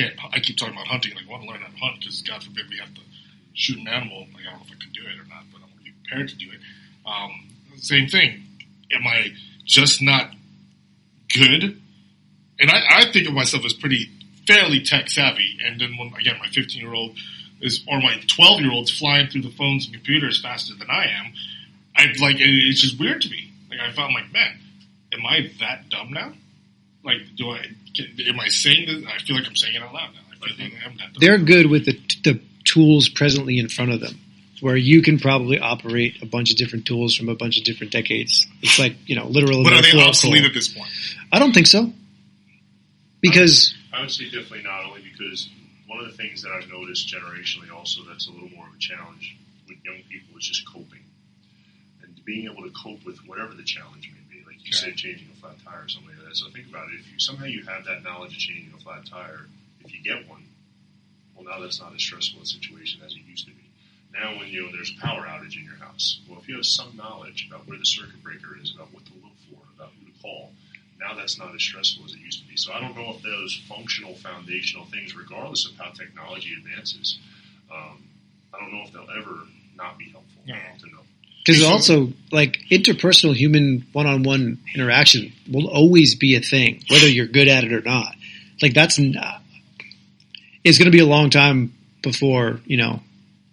keep talking about hunting. I want to learn how to hunt because, God forbid, we have to shoot an animal. I don't know if I could do it or not, but I'm going to be prepared to do it. Same thing. Am I just not good? And I think of myself as fairly tech savvy. And then when, again, my 15-year-old or my 12-year-old's flying through the phones and computers faster than I am, it's just weird to me. I felt man, am I that dumb now? Am I saying this? I feel like I'm saying it out loud now. I feel like I am that dumb. They're good with the tools presently in front of them, where you can probably operate a bunch of different tools from a bunch of different decades. It's literal. But are they obsolete at this point? I don't think so. Because I would say definitely not, only because one of the things that I've noticed generationally also that's a little more of a challenge with young people is just coping. Being able to cope with whatever the challenge may be, like you said, changing a flat tire or something like that. So think about it. If you somehow you have that knowledge of changing a flat tire, if you get one, well, now that's not as stressful a situation as it used to be. Now, when there's a power outage in your house, well, if you have some knowledge about where the circuit breaker is, about what to look for, about who to call, now that's not as stressful as it used to be. So I don't know if those functional, foundational things, regardless of how technology advances, I don't know if they'll ever not be helpful to know. Because also, interpersonal human one-on-one interaction will always be a thing, whether you're good at it or not. It's going to be a long time before,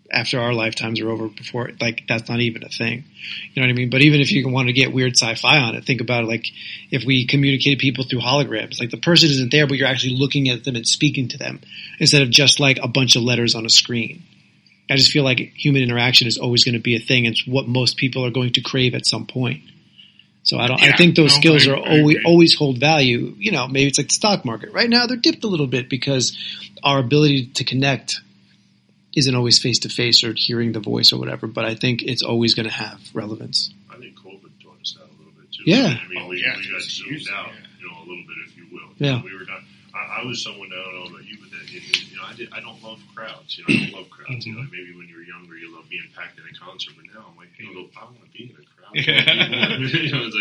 after our lifetimes are over, before, that's not even a thing. You know what I mean? But even if you want to get weird sci-fi on it, think about it, if we communicate people through holograms, the person isn't there, but you're actually looking at them and speaking to them instead of just a bunch of letters on a screen. I just feel like human interaction is always going to be a thing. It's what most people are going to crave at some point. So I think those skills are always hold value. Maybe it's like the stock market. Right now they're dipped a little bit because our ability to connect isn't always face to face or hearing the voice or whatever. But I think it's always going to have relevance. I think COVID taught us that a little bit too. Yeah. We got zoomed out, a little bit, if you will. Yeah. We were not. I was someone, I don't know about you, but I don't love crowds. I don't love crowds. Mm-hmm. Maybe when you were younger, you loved being packed in a concert, but now I'm like, I want to be in a crowd.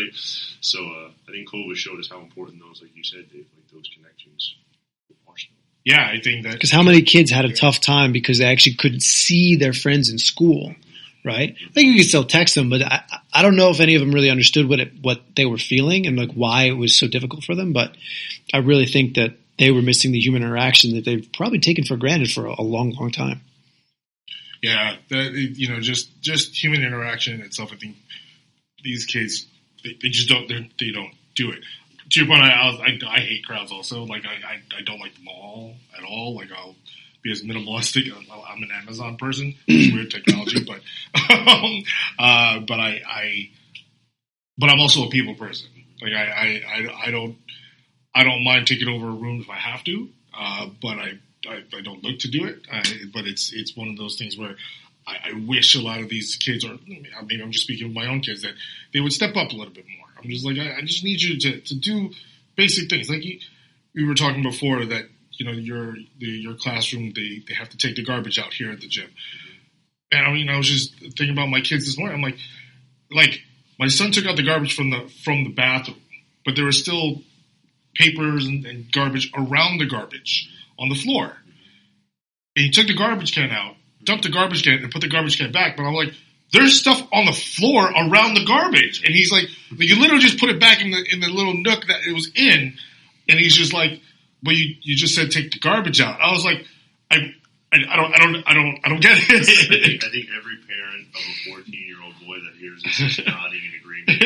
It's so I think COVID showed us how important those, like you said, Dave, those connections are. Yeah, I think that because how many kids had a tough time because they actually couldn't see their friends in school, right? I think you could still text them, but I don't know if any of them really understood what they were feeling and why it was so difficult for them. But I really think that they were missing the human interaction that they've probably taken for granted for a long, long time. Yeah, just human interaction in itself. I think these kids they just don't do it. to your point, I hate crowds also. Like, I don't like them all at all. Like, I'll be as minimalistic. I'm an Amazon person. It's weird technology, but but I'm also a people person. Like, I don't mind taking over a room if I have to, but I don't look to do it. But it's one of those things where I wish a lot of these kids, or maybe I'm just speaking of my own kids, that they would step up a little bit more. I'm just like, I just need you to do basic things. Like we were talking before that, you know, your classroom, they have to take the garbage out here at the gym. And I mean, I was just thinking about my kids this morning. I'm like my son took out the garbage from the bathroom, but there were still papers and garbage around the garbage on the floor. And he took the garbage can out, dumped the garbage can, and put the garbage can back. But I'm like, there's stuff on the floor around the garbage. And he's like, you literally just put it back in the little nook that it was in. And he's just like, well, you just said take the garbage out. I was like, I don't get it. I think every parent of a 14-year-old boy that hears this is nodding in agreement.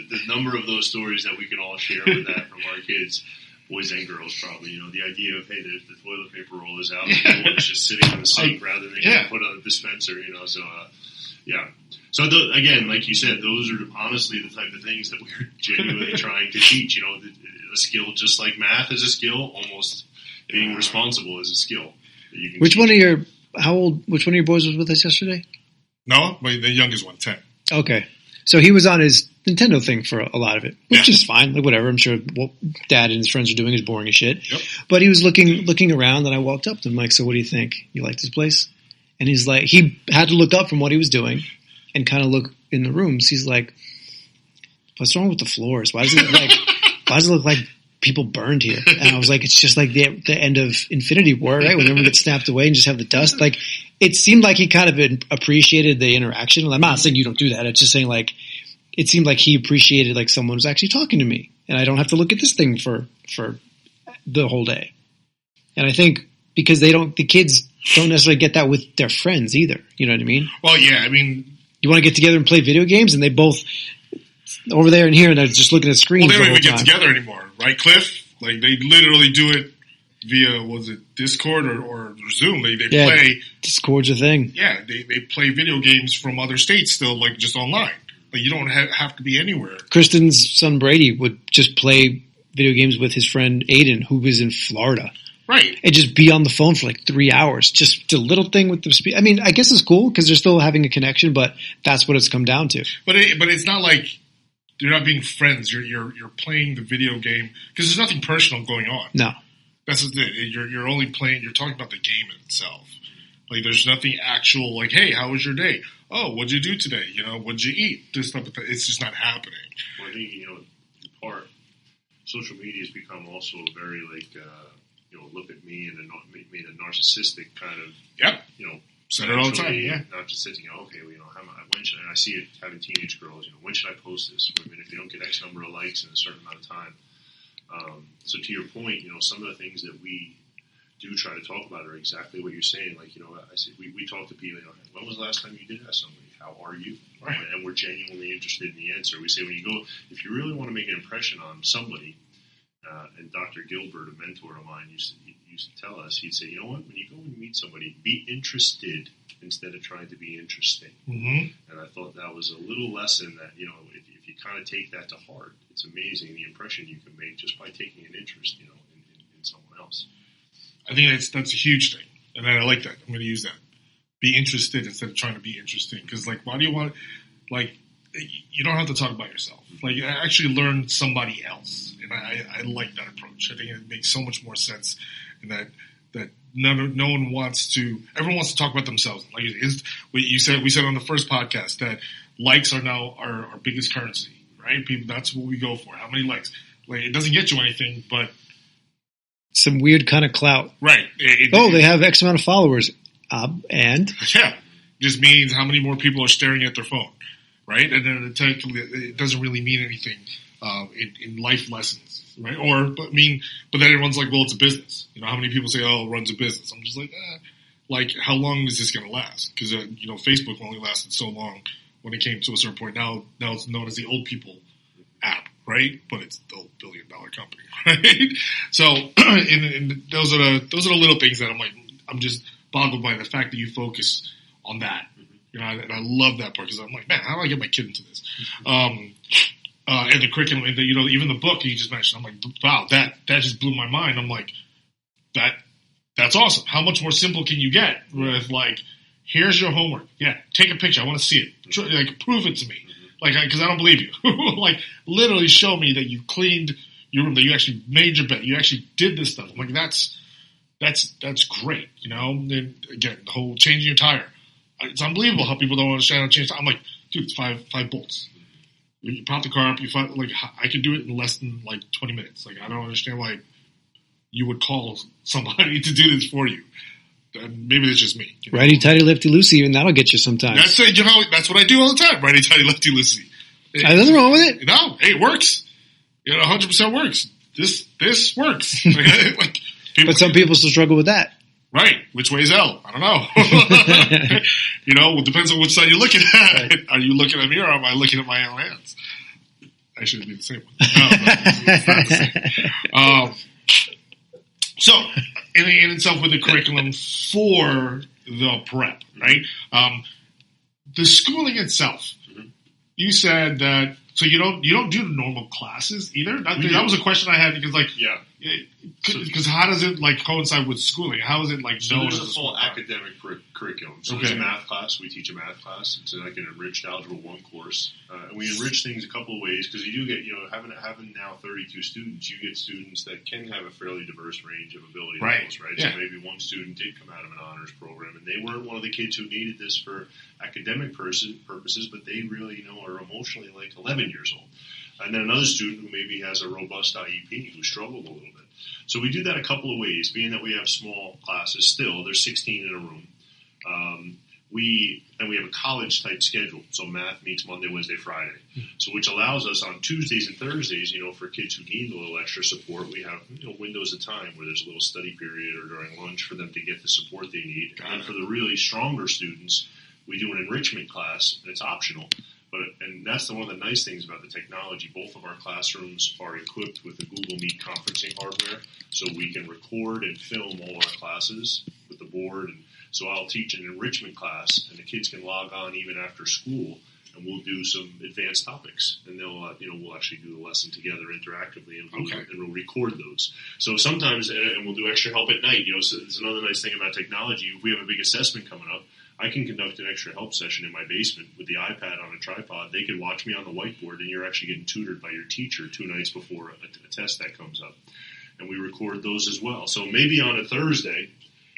The number of those stories that we can all share with that from our kids, boys and girls probably, you know, the idea of, hey, the toilet paper roll is out, the one's just sitting on the sink rather than put on a dispenser, you know, so, yeah. So, again, like you said, those are honestly the type of things that we're genuinely trying to teach, you know, a skill just like math is a skill, almost being responsible is a skill. That you can which one of your boys was with us yesterday? No, the youngest one, 10. Okay. So he was on his Nintendo thing for a lot of it, which is fine. Like, whatever. I'm sure what Dad and his friends are doing is boring as shit. Yep. But he was looking around, and I walked up to him like, so what do you think? You like this place? And he's like, he had to look up from what he was doing and kind of look in the rooms. He's like, what's wrong with the floors? Why does it look like people burned here? And I was like, it's just like the end of Infinity War, right? When everyone gets snapped away and just have the dust. Like, it seemed like he kind of appreciated the interaction. I'm not saying you don't do that. It's just saying, like, it seemed like he appreciated, like, someone was actually talking to me, and I don't have to look at this thing for the whole day. And I think because the kids don't necessarily get that with their friends either. You know what I mean? Well, yeah. I mean, you want to get together and play video games, and they both over there and here, and they're just looking at screens. Well, they don't even time. get together anymore, right, Cliff? Like, they literally do it via, was it Discord or Zoom? They play. Discord's a thing. Yeah, they play video games from other states still, like, just online. Like, you don't have to be anywhere. Kristen's son Brady would just play video games with his friend Aiden, who was in Florida. Right. And just be on the phone for like 3 hours. Just a little thing with the speed. I mean, I guess it's cool because they're still having a connection, but that's what it's come down to. But it's not like you're not being friends. You're playing the video game because there's nothing personal going on. No. That's just it. You're only playing. You're talking about the game itself. Like, there's nothing actual. Like, hey, how was your day? Oh, what'd you do today? You know, what'd you eat? This type of thing. It's just not happening. Well, I think, you know, in part, social media has become also a very look at me and made a narcissistic kind of. Yep. You know. Said it all the time. Yeah. Not just sitting. Okay, well, you know, when should I see it having teenage girls? You know, when should I post this? I mean, if they don't get X number of likes in a certain amount of time. So to your point, you know, some of the things that we do try to talk about are exactly what you're saying. Like, you know, I say we talk to people. You know, when was the last time you did have somebody? How are you? Right. And we're genuinely interested in the answer. We say when you go, if you really want to make an impression on somebody, and Dr. Gilbert, a mentor of mine, used to tell us, he'd say, you know what? When you go and meet somebody, be interested instead of trying to be interesting. Mm-hmm. And I thought that was a little lesson that, you know, if you kind of take that to heart, it's amazing the impression you can make just by taking an interest, you know, in someone else. I think that's a huge thing, and I like that. I'm going to use that. Be interested instead of trying to be interesting. Because, like, why do you want, like, you don't have to talk about yourself. Like, actually learn somebody else, and I like that approach. I think it makes so much more sense, in that no one wants to. Everyone wants to talk about themselves. Like we said on the first podcast that likes are now our biggest currency, right? People, that's what we go for. How many likes? Like, it doesn't get you anything, but some weird kind of clout. Right. They have X amount of followers. And? Yeah. Just means how many more people are staring at their phone, right? And then it doesn't really mean anything in life lessons, right? But then everyone's like, well, it's a business. You know, how many people say, oh, it runs a business? I'm just like, how long is this going to last? Because, you know, Facebook only lasted so long when it came to a certain point. Now it's known as the old people app, right? But it's still a billion-dollar company, right? So, and those are the little things that I'm just boggled by the fact that you focus on that. You know, and I love that part because I'm like, man, how do I get my kid into this? And the curriculum, and even the book you just mentioned, I'm like, wow, that just blew my mind. I'm like, that's awesome. How much more simple can you get with like, here's your homework. Yeah, take a picture. I want to see it. Like, prove it to me. Like, because I don't believe you. Like, literally show me that you cleaned your room, that you actually made your bed, you actually did this stuff. I'm like, that's great. You know, and again, the whole changing your tire. It's unbelievable how people don't understand how to change. I'm like, dude, it's five bolts. You pop the car up. I could do it in less than like 20 minutes. Like, I don't understand why you would call somebody to do this for you. Maybe it's just me. Righty tighty, lefty loosey, even that'll get you sometimes. That's it. You know, that's what I do all the time. Righty tighty, lefty loosey. There's nothing wrong with it. No, hey, it works. 100% works. This works. Like, but some people still struggle with that. Right. Which way is L? I don't know. It depends on which side you're looking at. Right. Are you looking at me or am I looking at my own hands? Actually, it'd be the same one. No, it's not the same. So, in itself, with the curriculum for the prep, right? The schooling itself, you said that. So you don't do normal classes either. That was a question I had because because how does it like coincide with schooling? How is it like? So there's a full academic curriculum. So there's a math class. We teach a math class. It's like an enriched Algebra 1 course, and we enrich things a couple of ways because you do get having now 32 students, you get students that can have a fairly diverse range of ability levels, right? Yeah. So maybe one student did come out of an honors program, and they weren't one of the kids who needed this for academic purposes, but they really are emotionally like 11 years old. And then another student who maybe has a robust IEP who struggled a little bit. So we do that a couple of ways, being that we have small classes still. There's 16 in a room. We have a college-type schedule. So math meets Monday, Wednesday, Friday. So which allows us on Tuesdays and Thursdays, for kids who need a little extra support, we have windows of time where there's a little study period or during lunch for them to get the support they need. And for the really stronger students, we do an enrichment class, and it's optional. And that's one of the nice things about the technology. Both of our classrooms are equipped with the Google Meet conferencing hardware, so we can record and film all our classes with the board. And so I'll teach an enrichment class, and the kids can log on even after school, and we'll do some advanced topics. And they'll, we'll actually do the lesson together interactively, and we'll record those. So sometimes, and we'll do extra help at night. So it's another nice thing about technology. If we have a big assessment coming up, I can conduct an extra help session in my basement with the iPad on a tripod. They can watch me on the whiteboard, and you're actually getting tutored by your teacher 2 nights before a test that comes up. And we record those as well. So maybe on a Thursday,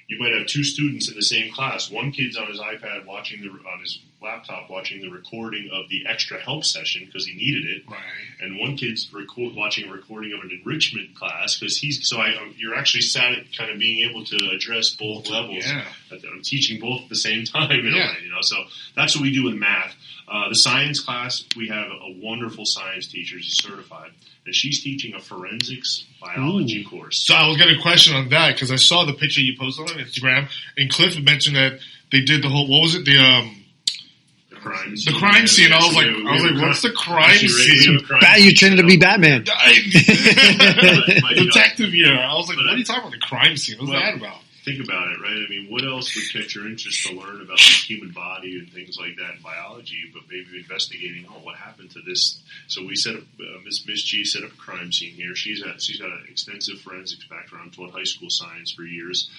you might have 2 students in the same class. One kid's on his iPad on his laptop watching the recording of the extra help session because he needed it, right. And one kid's watching a recording of an enrichment class because you're actually sat at kind of being able to address both levels. Yeah. I'm teaching both at the same time in a way, So that's what we do with math. The science class, we have a wonderful science teacher. She's certified, and she's teaching a forensics biology course. So I was getting a question on that because I saw the picture you posted on Instagram, and Cliff had mentioned that they did the whole. What was it? The crime scene. I was like, what's the crime scene? You tended to be Batman. Detective here. I was like, what are you talking about? The crime scene? What's that about? Think about it, right? I mean, what else would catch your interest to learn about the human body and things like that in biology, but maybe investigating, what happened to this? So we set up, Miss G set up a crime scene here. She's got an extensive forensics background, taught high school science for years.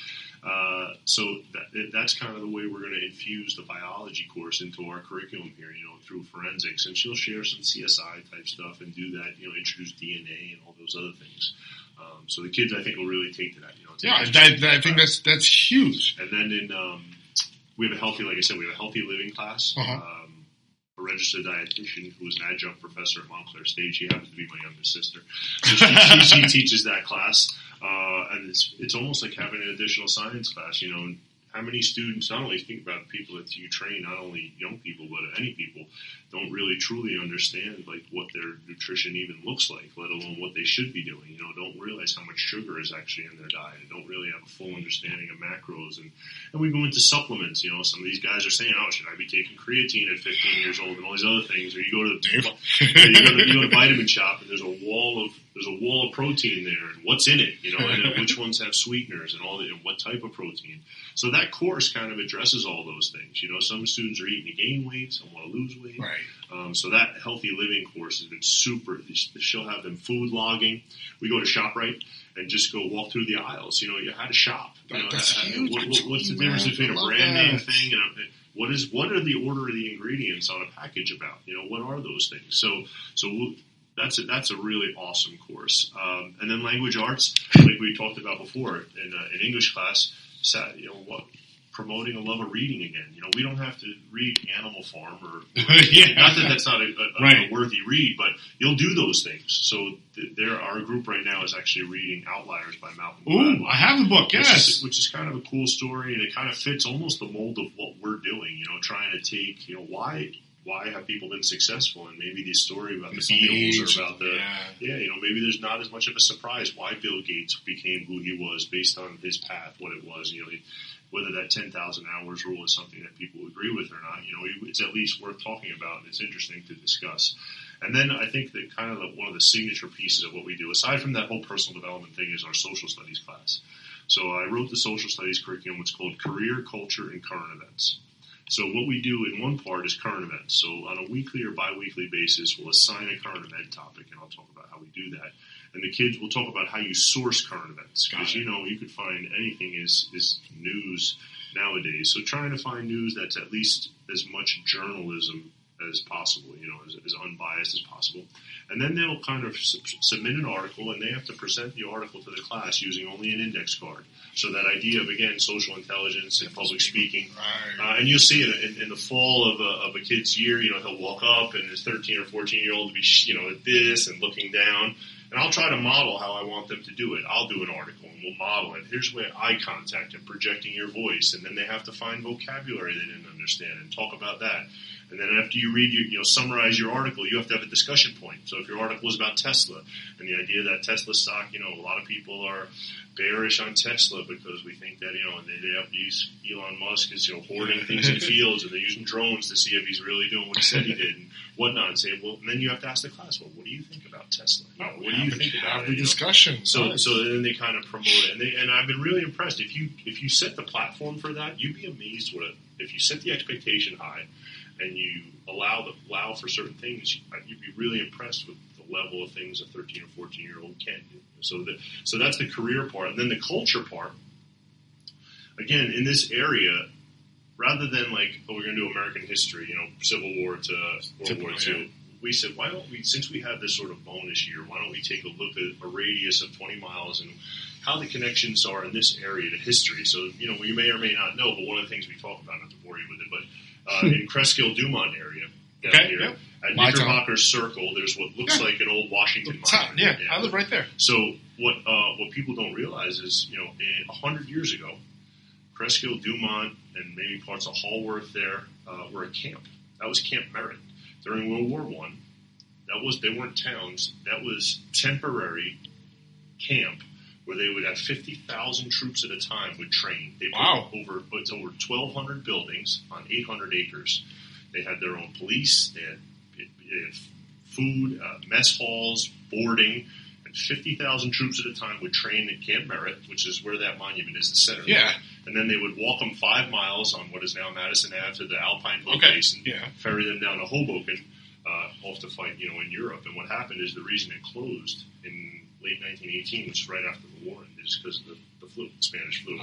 So that's kind of the way we're going to infuse the biology course into our curriculum here, through forensics. And she'll share some CSI type stuff and do that, introduce DNA and all those other things. So the kids, I think, will really take to that. I think that's huge. And then we have a healthy living class. Uh-huh. A registered dietitian who is an adjunct professor at Montclair State. She happens to be my youngest sister. So she teaches that class. And it's almost like having an additional science class, and how many students, not only think about people that you train, not only young people, but any people, don't really truly understand like what their nutrition even looks like, let alone what they should be doing. You know, don't realize how much sugar is actually in their diet. Don't really have a full understanding of macros. And we go into supplements. You know, some of these guys are saying, oh, should I be taking creatine at 15 years old and all these other things? Or you go to you go to Vitamin Shop and there's a wall of protein there, and what's in it, you know, and which ones have sweeteners and all that, and what type of protein. So that course kind of addresses all those things. You know, some students are eating to gain weight, some want to lose weight. Right. So that healthy living course has been super. She'll have them food logging. We go to ShopRite and just go walk through the aisles. You know, how to shop. You know, That's huge. What's the difference between a brand name thing and what are the order of the ingredients on a package about? You know, what are those things? So that's a really awesome course. And then language arts, like we talked about before in English class, you know, promoting a love of reading again. You know, we don't have to read Animal Farm or not that that's not a worthy read, but you'll do those things. So our group right now is actually reading Outliers by Malcolm Gladwell. Ooh, I have the book, yes. Which is kind of a cool story, and it kind of fits almost the mold of what we're doing, you know, trying to take, you know, why have people been successful? And maybe the story about the Beatles or about you know, maybe there's not as much of a surprise why Bill Gates became who he was based on his path, what it was. You know, whether that 10,000 hours rule is something that people agree with or not, you know, it's at least worth talking about, and it's interesting to discuss. And then I think that kind of one of the signature pieces of what we do, aside from that whole personal development thing, is our social studies class. So I wrote the social studies curriculum. It's called Career, Culture, and Current Events. So what we do in one part is current events. So on a weekly or bi-weekly basis, we'll assign a current event topic, and I'll talk about how we do that. And the kids will talk about how you source current events. Because, you know, you could find anything is news nowadays. So trying to find news that's at least as much journalism as possible, you know, as unbiased as possible. And then they'll kind of submit an article, and they have to present the article to the class using only an index card. So that idea of, again, social intelligence and public speaking. Right. And you'll see it in the fall of a kid's year. You know, he'll walk up, and his 13 or 14-year-old will be, you know, at this and looking down. And I'll try to model how I want them to do it. I'll do an article, and we'll model it. Here's where eye contact and projecting your voice. And then they have to find vocabulary they didn't understand and talk about that. And then after you read, summarize your article, you have to have a discussion point. So if your article is about Tesla and the idea that Tesla stock, you know, a lot of people are bearish on Tesla because we think that, you know, they have these, Elon Musk is, you know, hoarding things in fields, and they're using drones to see if he's really doing what he said he did and whatnot. And say, well, and then you have to ask the class, well, what do you think about Tesla? You know, what do you think about it? The discussion. So then they kind of promote it, and I've been really impressed. If you set the platform for that, you'd be amazed if you set the expectation high and you allow for certain things, you'd be really impressed with the level of things a 13 or 14-year-old can do. So that's the career part. And then the culture part, again, in this area, rather than like, we're going to do American history, you know, Civil War to World War II, we said, why don't we, since we have this sort of bonus year, why don't we take a look at a radius of 20 miles and how the connections are in this area to history. So, you know, you may or may not know, but one of the things we talk about, not to bore you with it, but in Cresskill-Dumont area down here, at Knickerbocker Circle, there's what looks like an old Washington monument. Yeah, I live right there. So what people don't realize is, you know, 100 years ago, Cresskill-Dumont and maybe parts of Hallworth there were a camp. That was Camp Merritt. During World War I, they weren't towns. That was temporary camp where they would have 50,000 troops at a time would train. They put over 1,200 buildings on 800 acres. They had their own police. They had food, mess halls, boarding, and 50,000 troops at a time would train at Camp Merritt, which is where that monument is, the center. Yeah. And then they would walk them 5 miles on what is now Madison Ave to the Alpine Hill Basin, ferry them down to Hoboken, off to fight, you know, in Europe. And what happened is the reason it closed in late 1918, which is right after the war, is because of the flu, Spanish flu.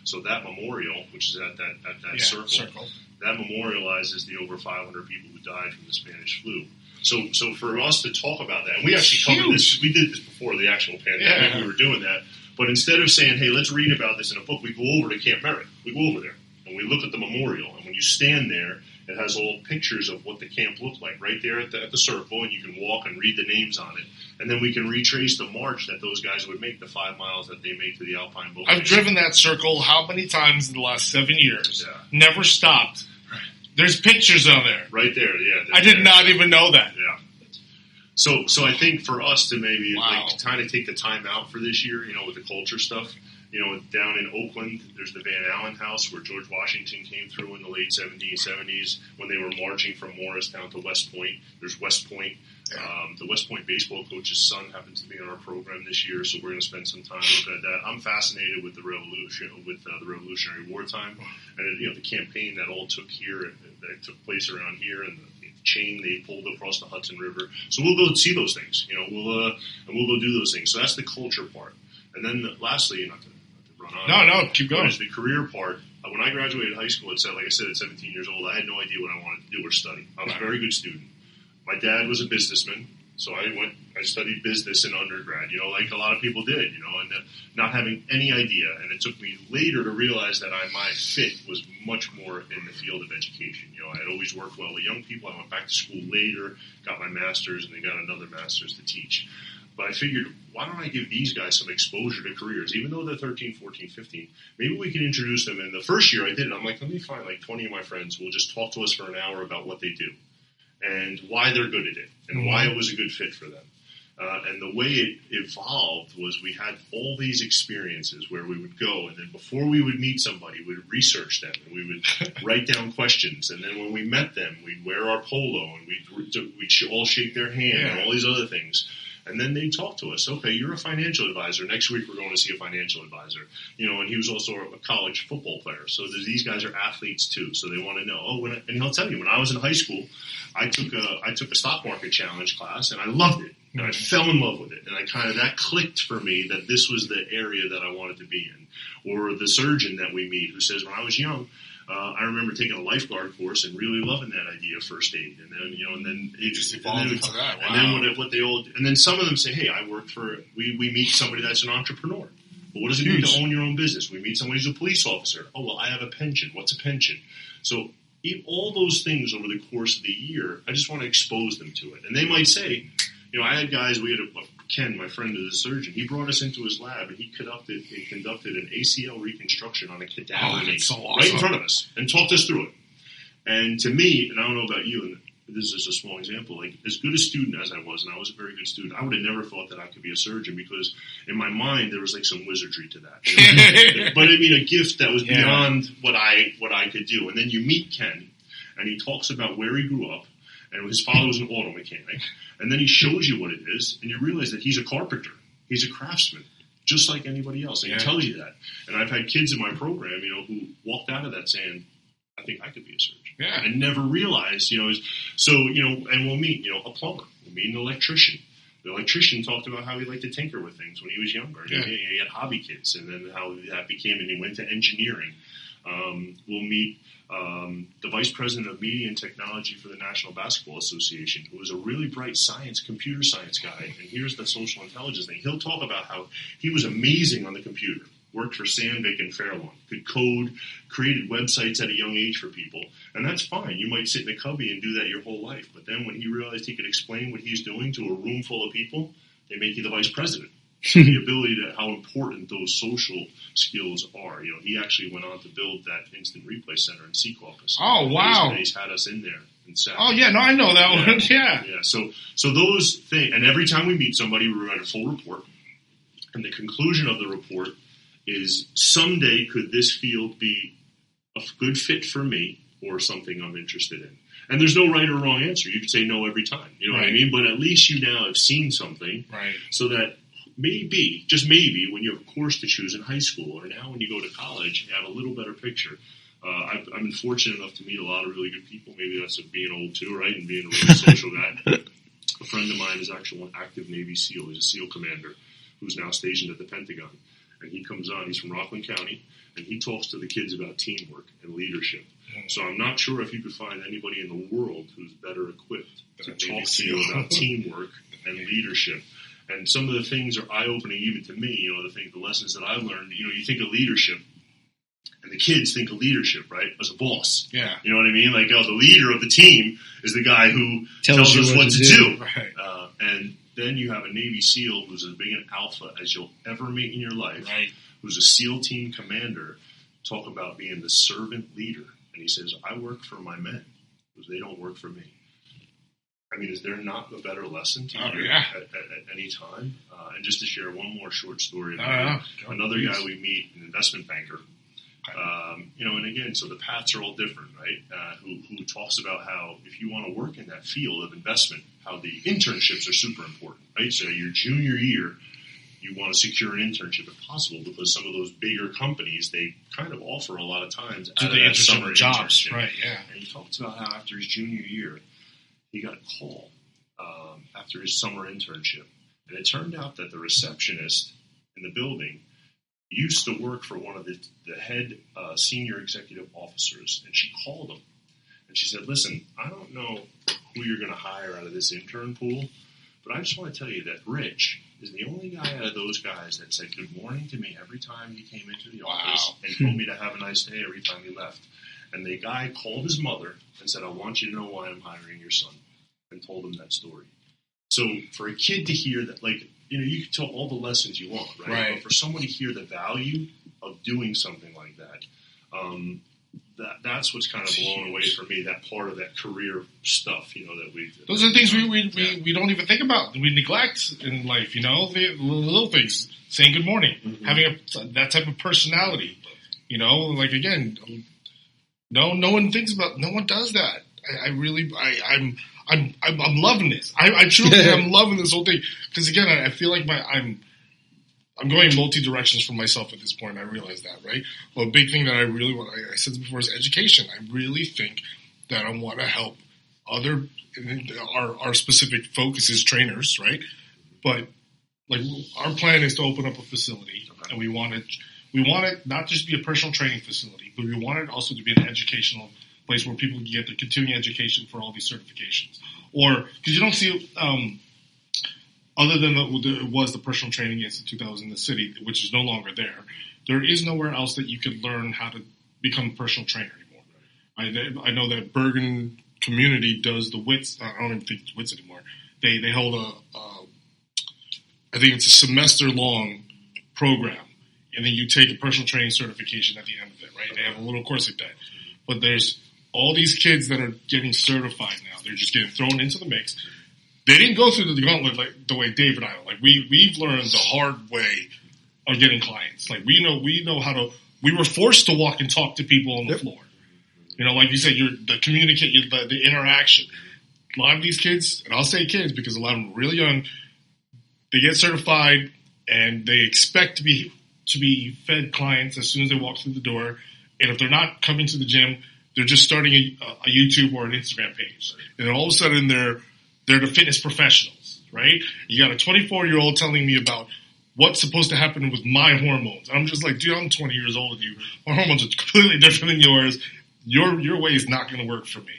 So that memorial, which is at that circle, that memorializes the over 500 people who died from the Spanish flu. So for us to talk about that, and we actually covered this, we did this before the actual pandemic, we were doing that, but instead of saying, hey, let's read about this in a book, we go over to Camp Merritt. We go over there, and we look at the memorial, and when you stand there, It has all pictures of what the camp looked like right there at the circle, and you can walk and read the names on it. And then we can retrace the march that those guys would make, the 5 miles that they make to the Alpine Boat I've Race. driven that circle how many times in the last 7 years? Yeah. Never stopped. There's pictures on there. Right there, yeah. I did not even know that. Yeah. So I think for us to maybe Wow. kind of take the time out for this year, with the culture stuff, down in Oakland, there's the Van Allen House where George Washington came through in the late 1770s when they were marching from Morristown to West Point. There's West Point. The West Point baseball coach's son happens to be on our program this year, so we're going to spend some time looking at that. I'm fascinated with the Revolutionary Wartime, and the campaign that all took here, that took place around here, and the chain they pulled across the Hudson River. So we'll go see those things, we'll go do those things. So that's the culture part, and then lastly, not to run on. No, keep going. Is the career part. When I graduated high school, like I said, at 17 years old, I had no idea what I wanted to do or study. I was a very good student. My dad was a businessman, so I studied business in undergrad, like a lot of people did, and not having any idea. And it took me later to realize that my fit was much more in the field of education. I had always worked well with young people. I went back to school later, got my master's, and then got another master's to teach. But I figured, why don't I give these guys some exposure to careers? Even though they're 13, 14, 15, maybe we can introduce them. And the first year I did it, I'm like, let me find 20 of my friends who will just talk to us for an hour about what they do and why they're good at it and why it was a good fit for them. And the way it evolved was we had all these experiences where we would go, and then before we would meet somebody, we'd research them, and we would write down questions. And then when we met them, we'd wear our polo, and we'd all shake their hand and all these other things. And then they'd talk to us. Okay, you're a financial advisor. Next week we're going to see a financial advisor. And he was also a college football player. So these guys are athletes too. So they want to know. And he'll tell you, when I was in high school, I took a stock market challenge class, and I loved it. And I fell in love with it. And that clicked for me that this was the area that I wanted to be in. Or the surgeon that we meet who says, when I was young, I remember taking a lifeguard course and really loving that idea of first aid, and then it just evolved into that. Wow. And then what they all, and then some of them say, "Hey, I worked for." We meet somebody that's an entrepreneur. But what does it mean to own your own business? We meet somebody who's a police officer. Oh, well, I have a pension. What's a pension? So all those things over the course of the year, I just want to expose them to it, and they might say, I had guys. We had Ken, my friend, is a surgeon. He brought us into his lab, and he conducted an ACL reconstruction on a cadaver so awesome. right in front of us and talked us through it. And to me, and I don't know about you, and this is just a small example, as good a student as I was, and I was a very good student, I would have never thought that I could be a surgeon, because in my mind there was some wizardry to that. But a gift that was beyond what I could do. And then you meet Ken, and he talks about where he grew up, and his father was an auto mechanic. And then he shows you what it is, and you realize that he's a carpenter. He's a craftsman, just like anybody else. And he tells you that. And I've had kids in my program, who walked out of that saying, I think I could be a surgeon. Yeah. And never realized, and we'll meet, a plumber. We'll meet an electrician. The electrician talked about how he liked to tinker with things when he was younger. Yeah. He had hobby kids, and then how that became, and he went to engineering. We'll meet the vice president of media and technology for the National Basketball Association, who was a really bright computer science guy. And here's the social intelligence thing. He'll talk about how he was amazing on the computer, worked for Sandvik and Fairlawn, could code, created websites at a young age for people. And that's fine. You might sit in a cubby and do that your whole life. But then when he realized he could explain what he's doing to a room full of people, they make you the vice president. The ability to how important those social skills are. He actually went on to build that instant replay center in Secaucus. Oh, wow. And he's had us in there. Oh, yeah, no, I know that one. Yeah. Yeah. So those things, and every time we meet somebody, we write a full report. And the conclusion of the report is, someday could this field be a good fit for me or something I'm interested in? And there's no right or wrong answer. You could say no every time. You know what I mean? But at least you now have seen something, so that maybe, just maybe, when you have a course to choose in high school, or now when you go to college, you have a little better picture. I've been fortunate enough to meet a lot of really good people. Maybe that's being old too, right? And being a really social guy. A friend of mine is actually an active Navy SEAL. He's a SEAL commander who's now stationed at the Pentagon. And he comes on, he's from Rockland County, and he talks to the kids about teamwork and leadership. So I'm not sure if you could find anybody in the world who's better equipped to talk to you about teamwork and leadership. And some of the things are eye-opening even to me, the lessons that I've learned. You think of leadership, And the kids think of leadership, right, as a boss. Yeah. You know what I mean? Like, the leader of the team is the guy who tells us what to do. Right. And then you have a Navy SEAL who's as big an alpha as you'll ever meet in your life, Right. who's a SEAL team commander, talk about being the servant leader. And he says, I work for my men because they don't work for me. I mean, is there not a better lesson to hear at any time? And just to share one more short story. Another guy we meet, an investment banker, and again, so the paths are all different, right? Who talks about how if you want to work in that field of investment, how the internships are super important, right? So your junior year, you want to secure an internship if possible because some of those bigger companies, they kind of offer a lot of times out of that summer jobs, internship. right? Yeah. And he talks about how after his junior year, he got a call after his summer internship, and it turned out that the receptionist in the building used to work for one of the head senior executive officers, and she called him, and she said, listen, I don't know who you're going to hire out of this intern pool, but I just want to tell you that Rich is the only guy out of those guys that said good morning to me every time he came into the office and told me to have a nice day every time he left. And the guy called his mother and said, I want you to know why I'm hiring your son, and told him that story. So for a kid to hear that, like, you can tell all the lessons you want, right? But for someone to hear the value of doing something like that, that's what's kind of blown away for me, that part of that career stuff, that we... Those are the things we don't even think about. We neglect in life, the little things. Saying good morning, having that type of personality, like, again, no one thinks about, no one does that. I'm loving this. I truly am loving this whole thing because, again, I feel like I'm going multi directions for myself at this point. I realize that, right? Well, a big thing that I really want, I said this before, is education. I really think that I want to help our specific focus is trainers, right? But like our plan is to open up a facility, and we want it not just to be a personal training facility, but we want it also to be an educational place where people can get their continuing education for all these certifications. Or, because you don't see, other than it was the Personal Training Institute that was in the city, which is no longer there is nowhere else that you could learn how to become a personal trainer anymore. I know that Bergen community does the WITS, I don't even think it's WITS anymore. They hold I think it's a semester-long program, and then you take a personal training certification at the end of it, right? They have a little course like that. But there's all these kids that are getting certified now. They're just getting thrown into the mix. They didn't go through the gauntlet like the way Dave and I. Like we've learned the hard way of getting clients. Like we know how to. We were forced to walk and talk to people on the floor. Like you said, the interaction. A lot of these kids, and I'll say kids because a lot of them are really young. They get certified and they expect to be fed clients as soon as they walk through the door. And if they're not coming to the gym, they're just starting a YouTube or an Instagram page. And then all of a sudden, they're the fitness professionals, right? You got a 24-year-old telling me about what's supposed to happen with my hormones. I'm just like, dude, I'm 20 years old with you. My hormones are completely different than yours. Your way is not going to work for me,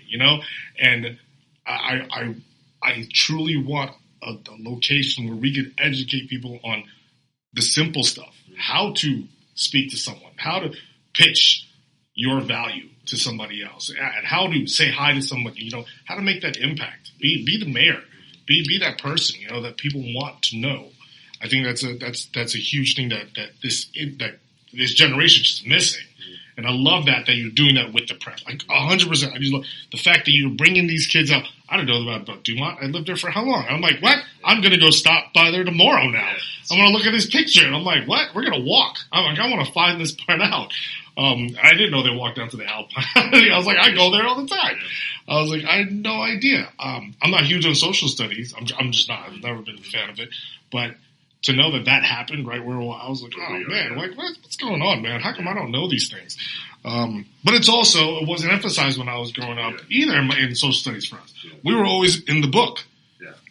And I truly want a location where we can educate people on the simple stuff, how to speak to someone, how to pitch your value to somebody else, and how to say hi to somebody, how to make that impact. Be the mayor, be that person, that people want to know. I think that's a huge thing that this generation is missing. And I love that you're doing that with the prep. Like 100%. I just love the fact that you're bringing these kids out. I don't know about Dumont. I lived there for how long? I'm like, what? I'm going to go stop by there tomorrow now. I'm going to look at this picture. And I'm like, what? We're going to walk. I'm like, I want to find this part out. I didn't know they walked down to the Alpine. I was like, I go there all the time. I was like, I had no idea. I'm not huge on social studies. I'm just not. I've never been a fan of it. But to know that happened right where I was like, oh man, like what's going on, man? How come I don't know these things? But it wasn't emphasized when I was growing up either in social studies for us. We were always in the book.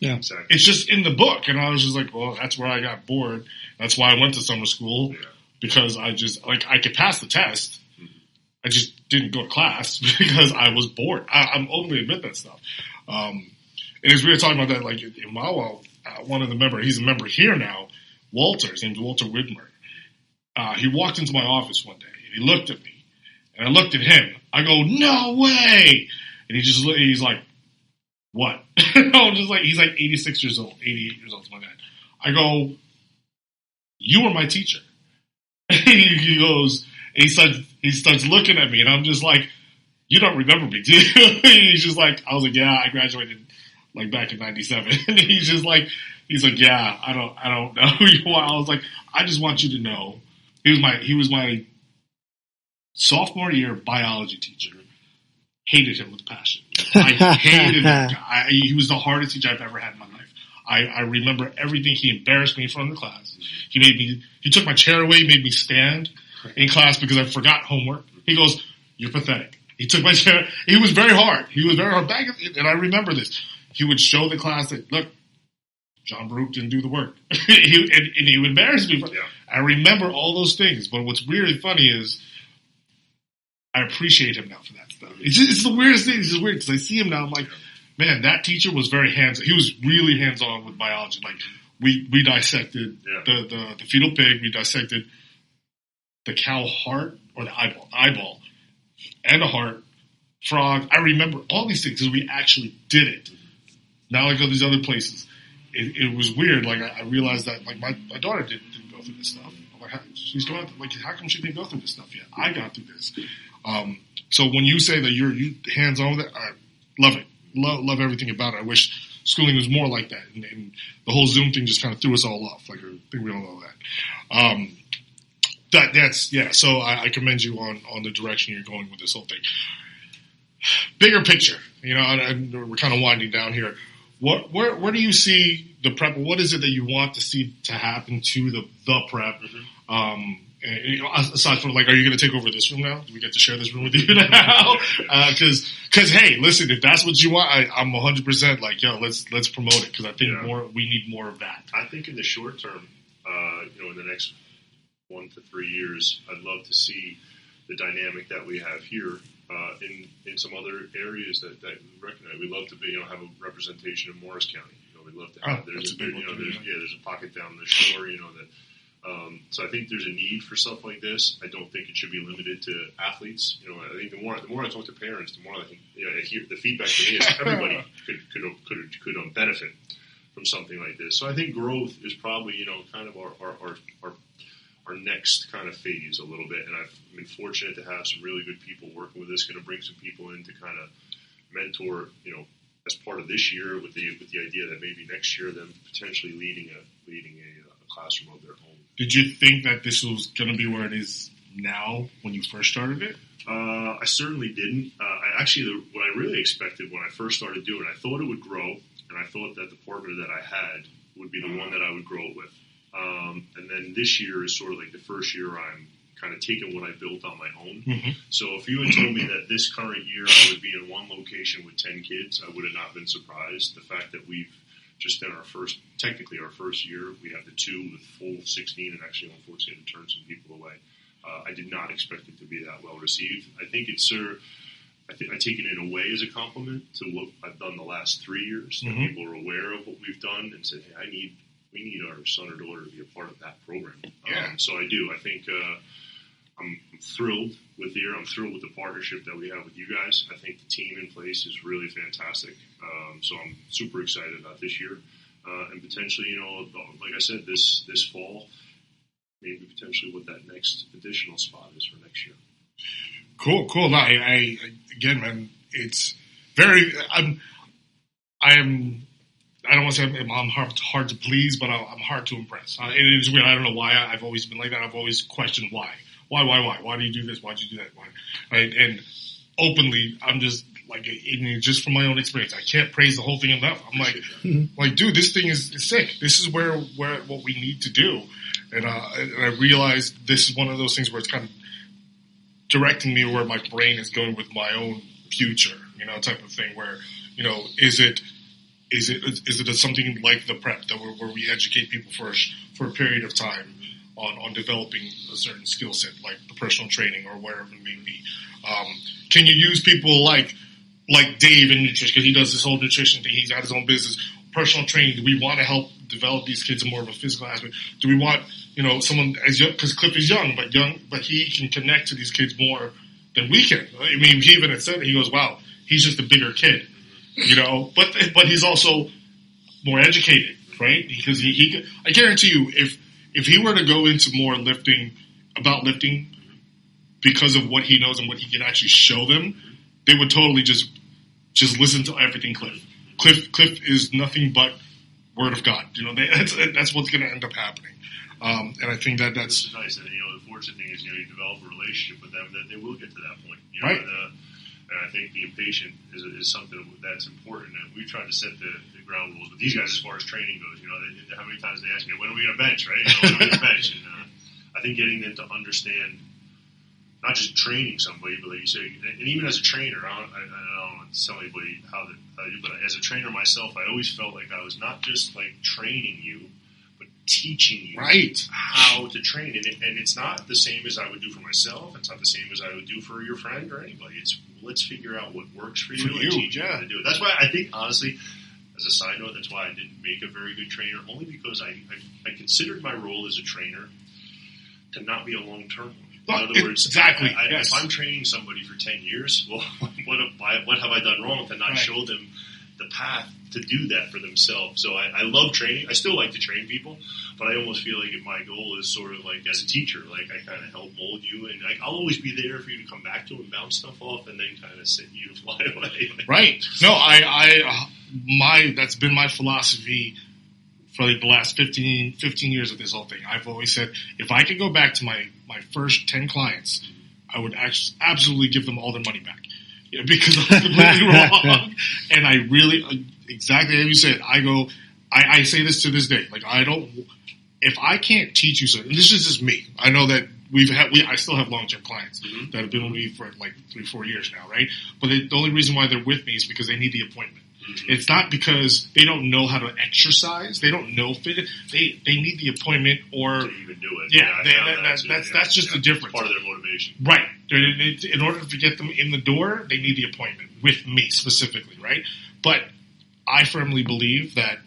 Yeah, exactly. It's just in the book, and I was just like, well, that's where I got bored. That's why I went to summer school because I could pass the test. I just didn't go to class because I was bored. I'm openly admit that stuff. And as we were talking about that, like in Mawa, one of the members, he's a member here now, Walter, his name's Walter Widmer. He walked into my office one day, and He looked at me, and I looked at him. I go, no way! And he's like, what? I'm just like, he's like 86 years old, 88 years old, something like that. I go, you were my teacher. He goes, and he starts looking at me, and I'm just like, you don't remember me, do you? He's just like, I was like, yeah, I graduated like back in '97. And he's like, yeah, I don't know who you are. I was like, I just want you to know, he was my sophomore year biology teacher. Hated him with passion. I hated him. He was the hardest teacher I've ever had in my life. I remember everything. He embarrassed me in front of the class. He took my chair away, made me stand in class because I forgot homework. He goes, you're pathetic. He took my chair. He was very hard. Back, and I remember this. He would show the class that, look, John Baruch didn't do the work. and he would embarrass me. I remember all those things. But what's really funny is I appreciate him now for that stuff. It's the weirdest thing. It's just weird because I see him now. I'm like, man, that teacher was very hands-on. He was really hands-on with biology. Like, we dissected the fetal pig. We dissected the cow heart or the eyeball and the heart, frog. I remember all these things because we actually did it. Now I go to these other places. It was weird. Like, I realized that, like, my daughter didn't go through this stuff. I'm like, how come she didn't go through this stuff yet? I got through this. So when you say that you're hands-on with it, I love it. Love everything about it. I wish schooling was more like that. And the whole Zoom thing just kind of threw us all off. Like, I think we all know that. So I commend you on the direction you're going with this whole thing. Bigger picture, we're kind of winding down here. Where do you see the prep? What is it that you want to see to happen to the prep? Aside from, like, are you going to take over this room now? Do we get to share this room with you now? Because hey, listen, if that's what you want, I'm 100% like, yo, let's promote it because I think we need more of that. I think in the short term, in the next 1 to 3 years, I'd love to see the dynamic that we have here in some other areas that we recognize. We'd love to have a representation in Morris County. We'd love to have. There's a pocket down the shore. So I think there's a need for stuff like this. I don't think it should be limited to athletes. I think the more I talk to parents, the more I think I hear the feedback to me is everybody could benefit from something like this. So I think growth is probably kind of our next kind of phase a little bit. And I've been fortunate to have some really good people working with this. Going to bring some people in to kind of mentor, as part of this year with the idea that maybe next year them potentially leading a classroom of their own. Did you think that this was going to be where it is now when you first started it? I certainly didn't. What I really expected when I first started doing it, I thought it would grow, and I thought that the partner that I had would be the one that I would grow it with. And then this year is sort of like the first year I'm kind of taking what I built on my own. Mm-hmm. So if you had told me that this current year I would be in one location with 10 kids, I would have not been surprised. The fact that we've just in our first year, we have the 2 with full 16 and actually unfortunately had to turn some people away. I did not expect it to be that well received. I think I take it in a way as a compliment to what I've done the last 3 years. Mm-hmm. That people are aware of what we've done and said, hey, we need our son or daughter to be a part of that program. Yeah. So I do. I think I'm thrilled with the year. I'm thrilled with the partnership that we have with you guys. I think the team in place is really fantastic. So I'm super excited about this year. And potentially, like I said, this fall, maybe potentially what that next additional spot is for next year. Cool. No, I again, man, it's very. I don't want to say I'm hard to please, but I'm hard to impress. It is weird. I don't know why. I've always been like that. I've always questioned why. Why do you do this? Why do you do that? Why? Right? And openly, I'm just like, just from my own experience, I can't praise the whole thing enough. I'm like, dude, this thing is sick. This is where what we need to do. And I realized this is one of those things where it's kind of directing me where my brain is going with my own future, type of thing. Where, is it something like the prep that where we educate people for a period of time on developing a certain skill set, like the personal training or wherever it may be? Can you use people like Dave in nutrition, because he does this whole nutrition thing, he's got his own business, personal training? Do we want to help develop these kids in more of a physical aspect? Do we want, someone as young, because Cliff is young, but he can connect to these kids more than we can. I mean, he even had said it. He goes, wow, he's just a bigger kid, but he's also more educated, right? Because I guarantee you, if he were to go into more lifting, because of what he knows and what he can actually show them, they would totally just listen to everything Cliff is nothing but word of God. That's what's going to end up happening. And I think that's nice. And the fortunate thing is, you develop a relationship with them that they will get to that point. Right. And I think being patient is something that's important. And we've tried to set the ground rules with these guys as far as training goes. How many times they ask me, when are we going to bench, right? When are we going to bench? And I think getting them to understand, not just training somebody, but like you say, and even as a trainer, I don't want to tell anybody how to do, but as a trainer myself, I always felt like I was not just like training you, but teaching you how to train. And it's not the same as I would do for myself. It's not the same as I would do for your friend or anybody. It's let's figure out what works for you and teach you how to do it. That's why I think, honestly, as a side note, that's why I didn't make a very good trainer, only because I considered my role as a trainer to not be a long-term one. In other words, exactly. If I'm training somebody for 10 years, well, what have I done wrong to not show them the path to do that for themselves? So I love training. I still like to train people, but I almost feel like my goal is sort of like as a teacher, like I kind of help mold you, and I'll always be there for you to come back to and bounce stuff off, and then kind of send you to fly away. Right. No, that's been my philosophy for like the last 15 years of this whole thing. I've always said, if I could go back to my first 10 clients, I would absolutely give them all their money back. Because I'm completely wrong. And I really, exactly as you said, I say this to this day. Like, if I can't teach you something, and this is just me. I know that I still have long-term clients that have been with me for like 3-4 years now, right? But the only reason why they're with me is because they need the appointment. It's not because they don't know how to exercise. They don't know fit. They need the appointment or to even do it. Yeah, that's just the difference. Part of their motivation, right? In order to get them in the door, they need the appointment with me specifically, right? But I firmly believe that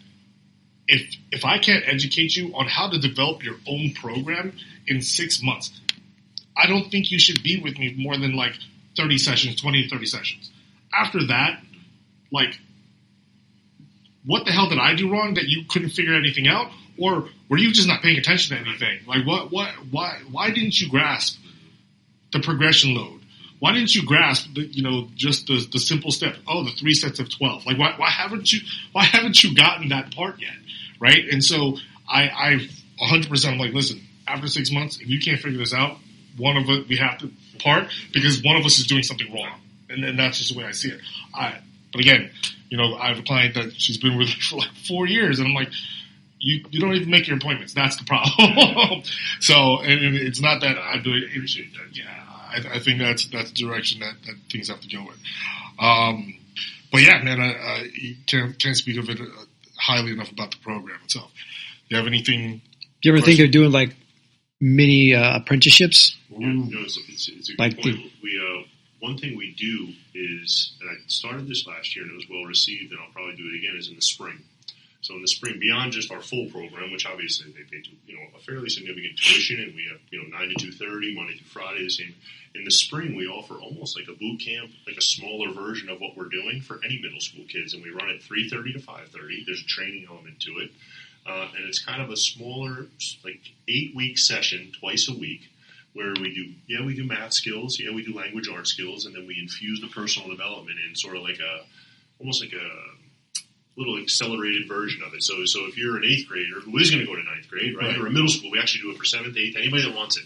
if I can't educate you on how to develop your own program in 6 months, I don't think you should be with me more than like 30 sessions, 20 to 30 sessions. After that, like, what the hell did I do wrong that you couldn't figure anything out? Or were you just not paying attention to anything? Like, why didn't you grasp the progression load? Why didn't you grasp just the simple step? Oh, the 3 sets of 12. Like, why haven't you gotten that part yet? Right? And so I 100% I'm like, listen, after 6 months, if you can't figure this out, we have to part because one of us is doing something wrong. And then that's just the way I see it. But again, I have a client that she's been with me for like 4 years, and I'm like, you don't even make your appointments. That's the problem. So, and it's not that I do it. Appreciate that. Yeah, I think that's the direction that things have to go with. But yeah, man, you can't speak of it highly enough about the program itself. Do you have anything? Do you ever think of doing like mini apprenticeships? It's a good point. One thing we do is, and I started this last year and it was well received, and I'll probably do it again, is in the spring. So in the spring, beyond just our full program, which obviously they pay a fairly significant tuition, and we have 9 to 2:30, Monday through Friday, the same. In the spring, we offer almost like a boot camp, like a smaller version of what we're doing for any middle school kids, and we run it 3:30 to 5:30. There's a training element to it, and it's kind of a smaller, like 8-week session twice a week, where we do math skills, we do language art skills, and then we infuse the personal development in sort of like almost like a little accelerated version of it. So if you're an 8th grader who is going to go to 9th grade, right, or a middle school, we actually do it for 7th, 8th, anybody that wants it,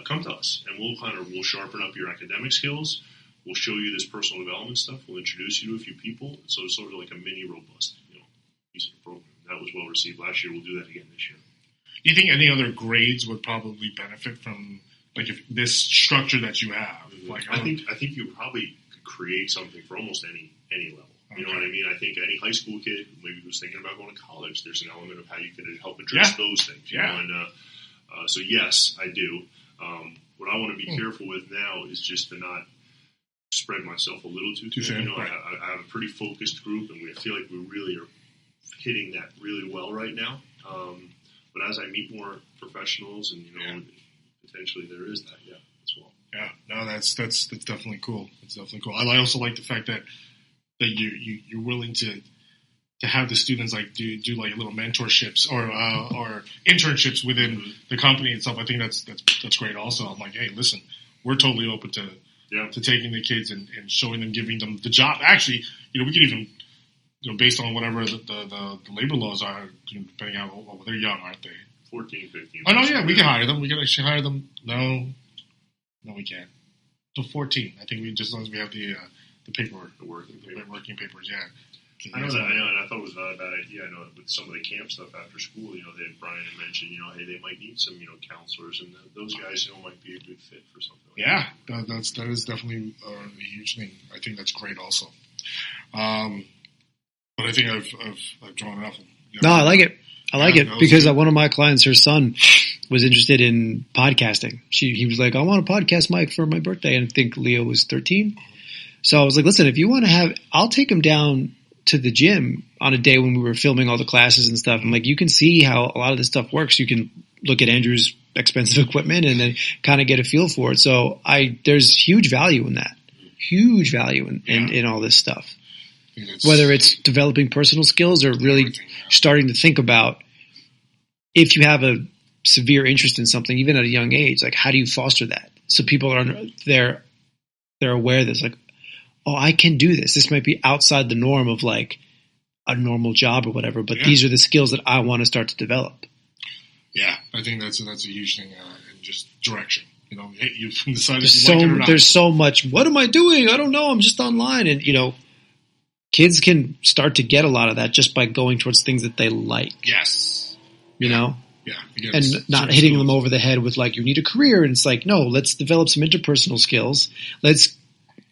come to us, and we'll sharpen up your academic skills. We'll show you this personal development stuff. We'll introduce you to a few people. So it's sort of like a mini robust, piece of the program. That was well received last year. We'll do that again this year. Do you think any other grades would probably benefit from if this structure that you have? I think you probably could create something for almost any level. You know what I mean? I think any high school kid, maybe who's thinking about going to college, there's an element of how you can help address those things. You know? And so yes, I do. What I want to be careful with now is just to not spread myself a little too thin. I have a pretty focused group, and I feel like we really are hitting that really well right now. But as I meet more professionals, and potentially there is that, as well. Yeah, no, that's definitely cool. It's definitely cool. I also like the fact that you're willing to have the students like do like little mentorships or internships within the company and stuff. I think that's great. Also, I'm like, hey, listen, we're totally open to taking the kids and showing them, giving them the job. Actually, we could even, based on whatever the labor laws are, depending on they're young, aren't they? 14, 15. Oh no, yeah, we can hire them. We can actually hire them. No, we can't. So 14. I think just as long as we have the paperwork, the working papers. Yeah. I know that. And I thought it was not a bad idea. I know with some of the camp stuff after school, Brian had mentioned, hey, they might need some, counselors, and those guys, might be a good fit for something. Like that is definitely a huge thing. I think that's great, also. But I think I've drawn enough. No, I like it. I like it because one of my clients, her son, was interested in podcasting. He was like, I want a podcast mic for my birthday, and I think Leo was 13. So I was like, listen, if you want to I'll take him down to the gym on a day when we were filming all the classes and stuff. I'm like, you can see how a lot of this stuff works. You can look at Andrew's expensive equipment and then kind of get a feel for it. So there's huge value in that. Huge value in all this stuff. Whether it's developing personal skills or really starting to think about, if you have a severe interest in something, even at a young age, like how do you foster that? So people they're aware that it's like, oh, I can do this. This might be outside the norm of like a normal job or whatever, but these are the skills that I want to start to develop. Yeah, I think that's a huge thing in just direction. You decide there's if you like it or not. There's so much. What am I doing? I don't know. I'm just online, and kids can start to get a lot of that just by going towards things that they like. Yes. Yeah. Again, and not hitting them over the head with like, you need a career. And it's like, no, let's develop some interpersonal skills. Let's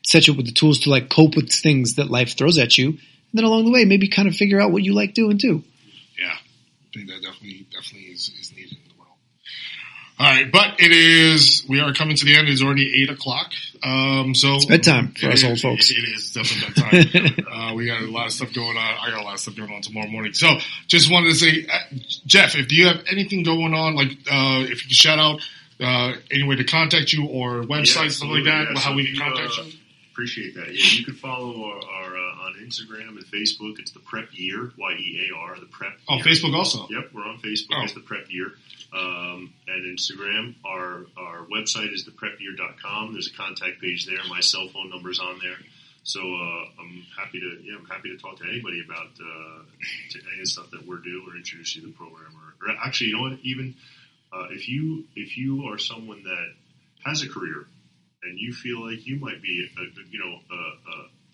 set you up with the tools to like cope with things that life throws at you. And then along the way, maybe kind of figure out what you like doing too. Yeah. I think that definitely is needed in the world. All right. But we are coming to the end. It's already 8:00. So it's bedtime for us old folks. It is definitely bedtime. We got a lot of stuff going on. I got a lot of stuff going on tomorrow morning. So just wanted to say, Jeff, if you have anything going on, like if you can shout out any way to contact you or websites, stuff like that, how we can contact you. Appreciate that. Yeah, you can follow our on Instagram and Facebook. It's the Prep Year, YEAR, the Prep. Oh, Year. Facebook also. Yep, we're on Facebook. It's the Prep Year. And Instagram, our website is theprepyear.com. There's a contact page there. My cell phone number's on there. So I'm happy to talk to anybody about any of the stuff that we're doing or introduce you to the program. Or actually, you know what? Even if you are someone that has a career and you feel like you might be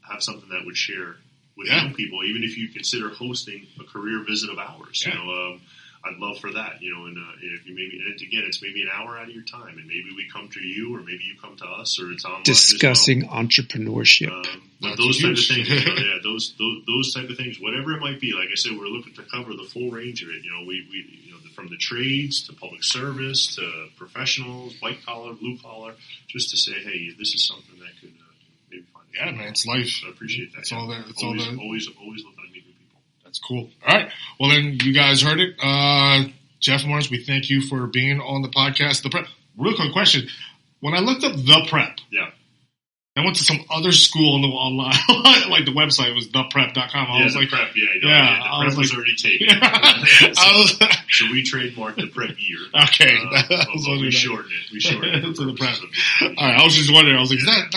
have something that would share with young people, even if you consider hosting a career visit of ours, I'd love for that, and if you it's maybe an hour out of your time, and maybe we come to you, or maybe you come to us, or it's online discussing entrepreneurship. But those type of things, those type of things, whatever it might be. Like I said, we're looking to cover the full range of it. We from the trades to public service to professionals, white collar, blue collar, just to say, hey, this is something that could maybe find. Yeah, man, it's life. So I appreciate that. It's all there. It's always all there. Always looking to meet new people. That's cool. All right. Well, then you guys heard it. Jeff Morris, we thank you for being on the podcast. The Prep. Real quick question. When I looked up The Prep. Yeah. I went to some other school online, like the website was theprep.com. I was like, Prep, the Prep was already taken. So we trademarked the Prep Year. Okay. We shortened it. To the Prep. All right. I was just wondering. I was like, that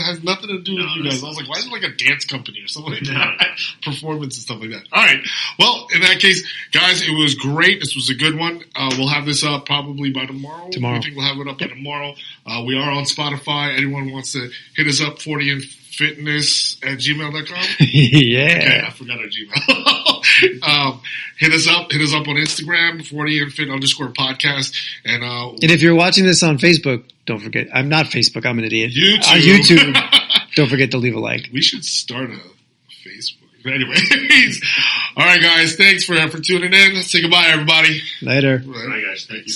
has nothing to do with you guys. I was like, why is it like a dance company or something like that? Performance and stuff like that. All right. Well, in that case, guys, it was great. This was a good one. We'll have this up probably by tomorrow. I think we'll have it up by tomorrow. We are on Spotify. Anyone wants to hit us up, 40andfitness@gmail.com. Yeah. Okay, I forgot our Gmail. Hit us up on Instagram, 40andfit_podcast. And if you're watching this on Facebook, don't forget, I'm not Facebook, I'm an idiot. YouTube. On YouTube, don't forget to leave a like. We should start a Facebook. Anyways. All right, guys. Thanks for tuning in. Say goodbye, everybody. Later. Bye, guys. Thank you.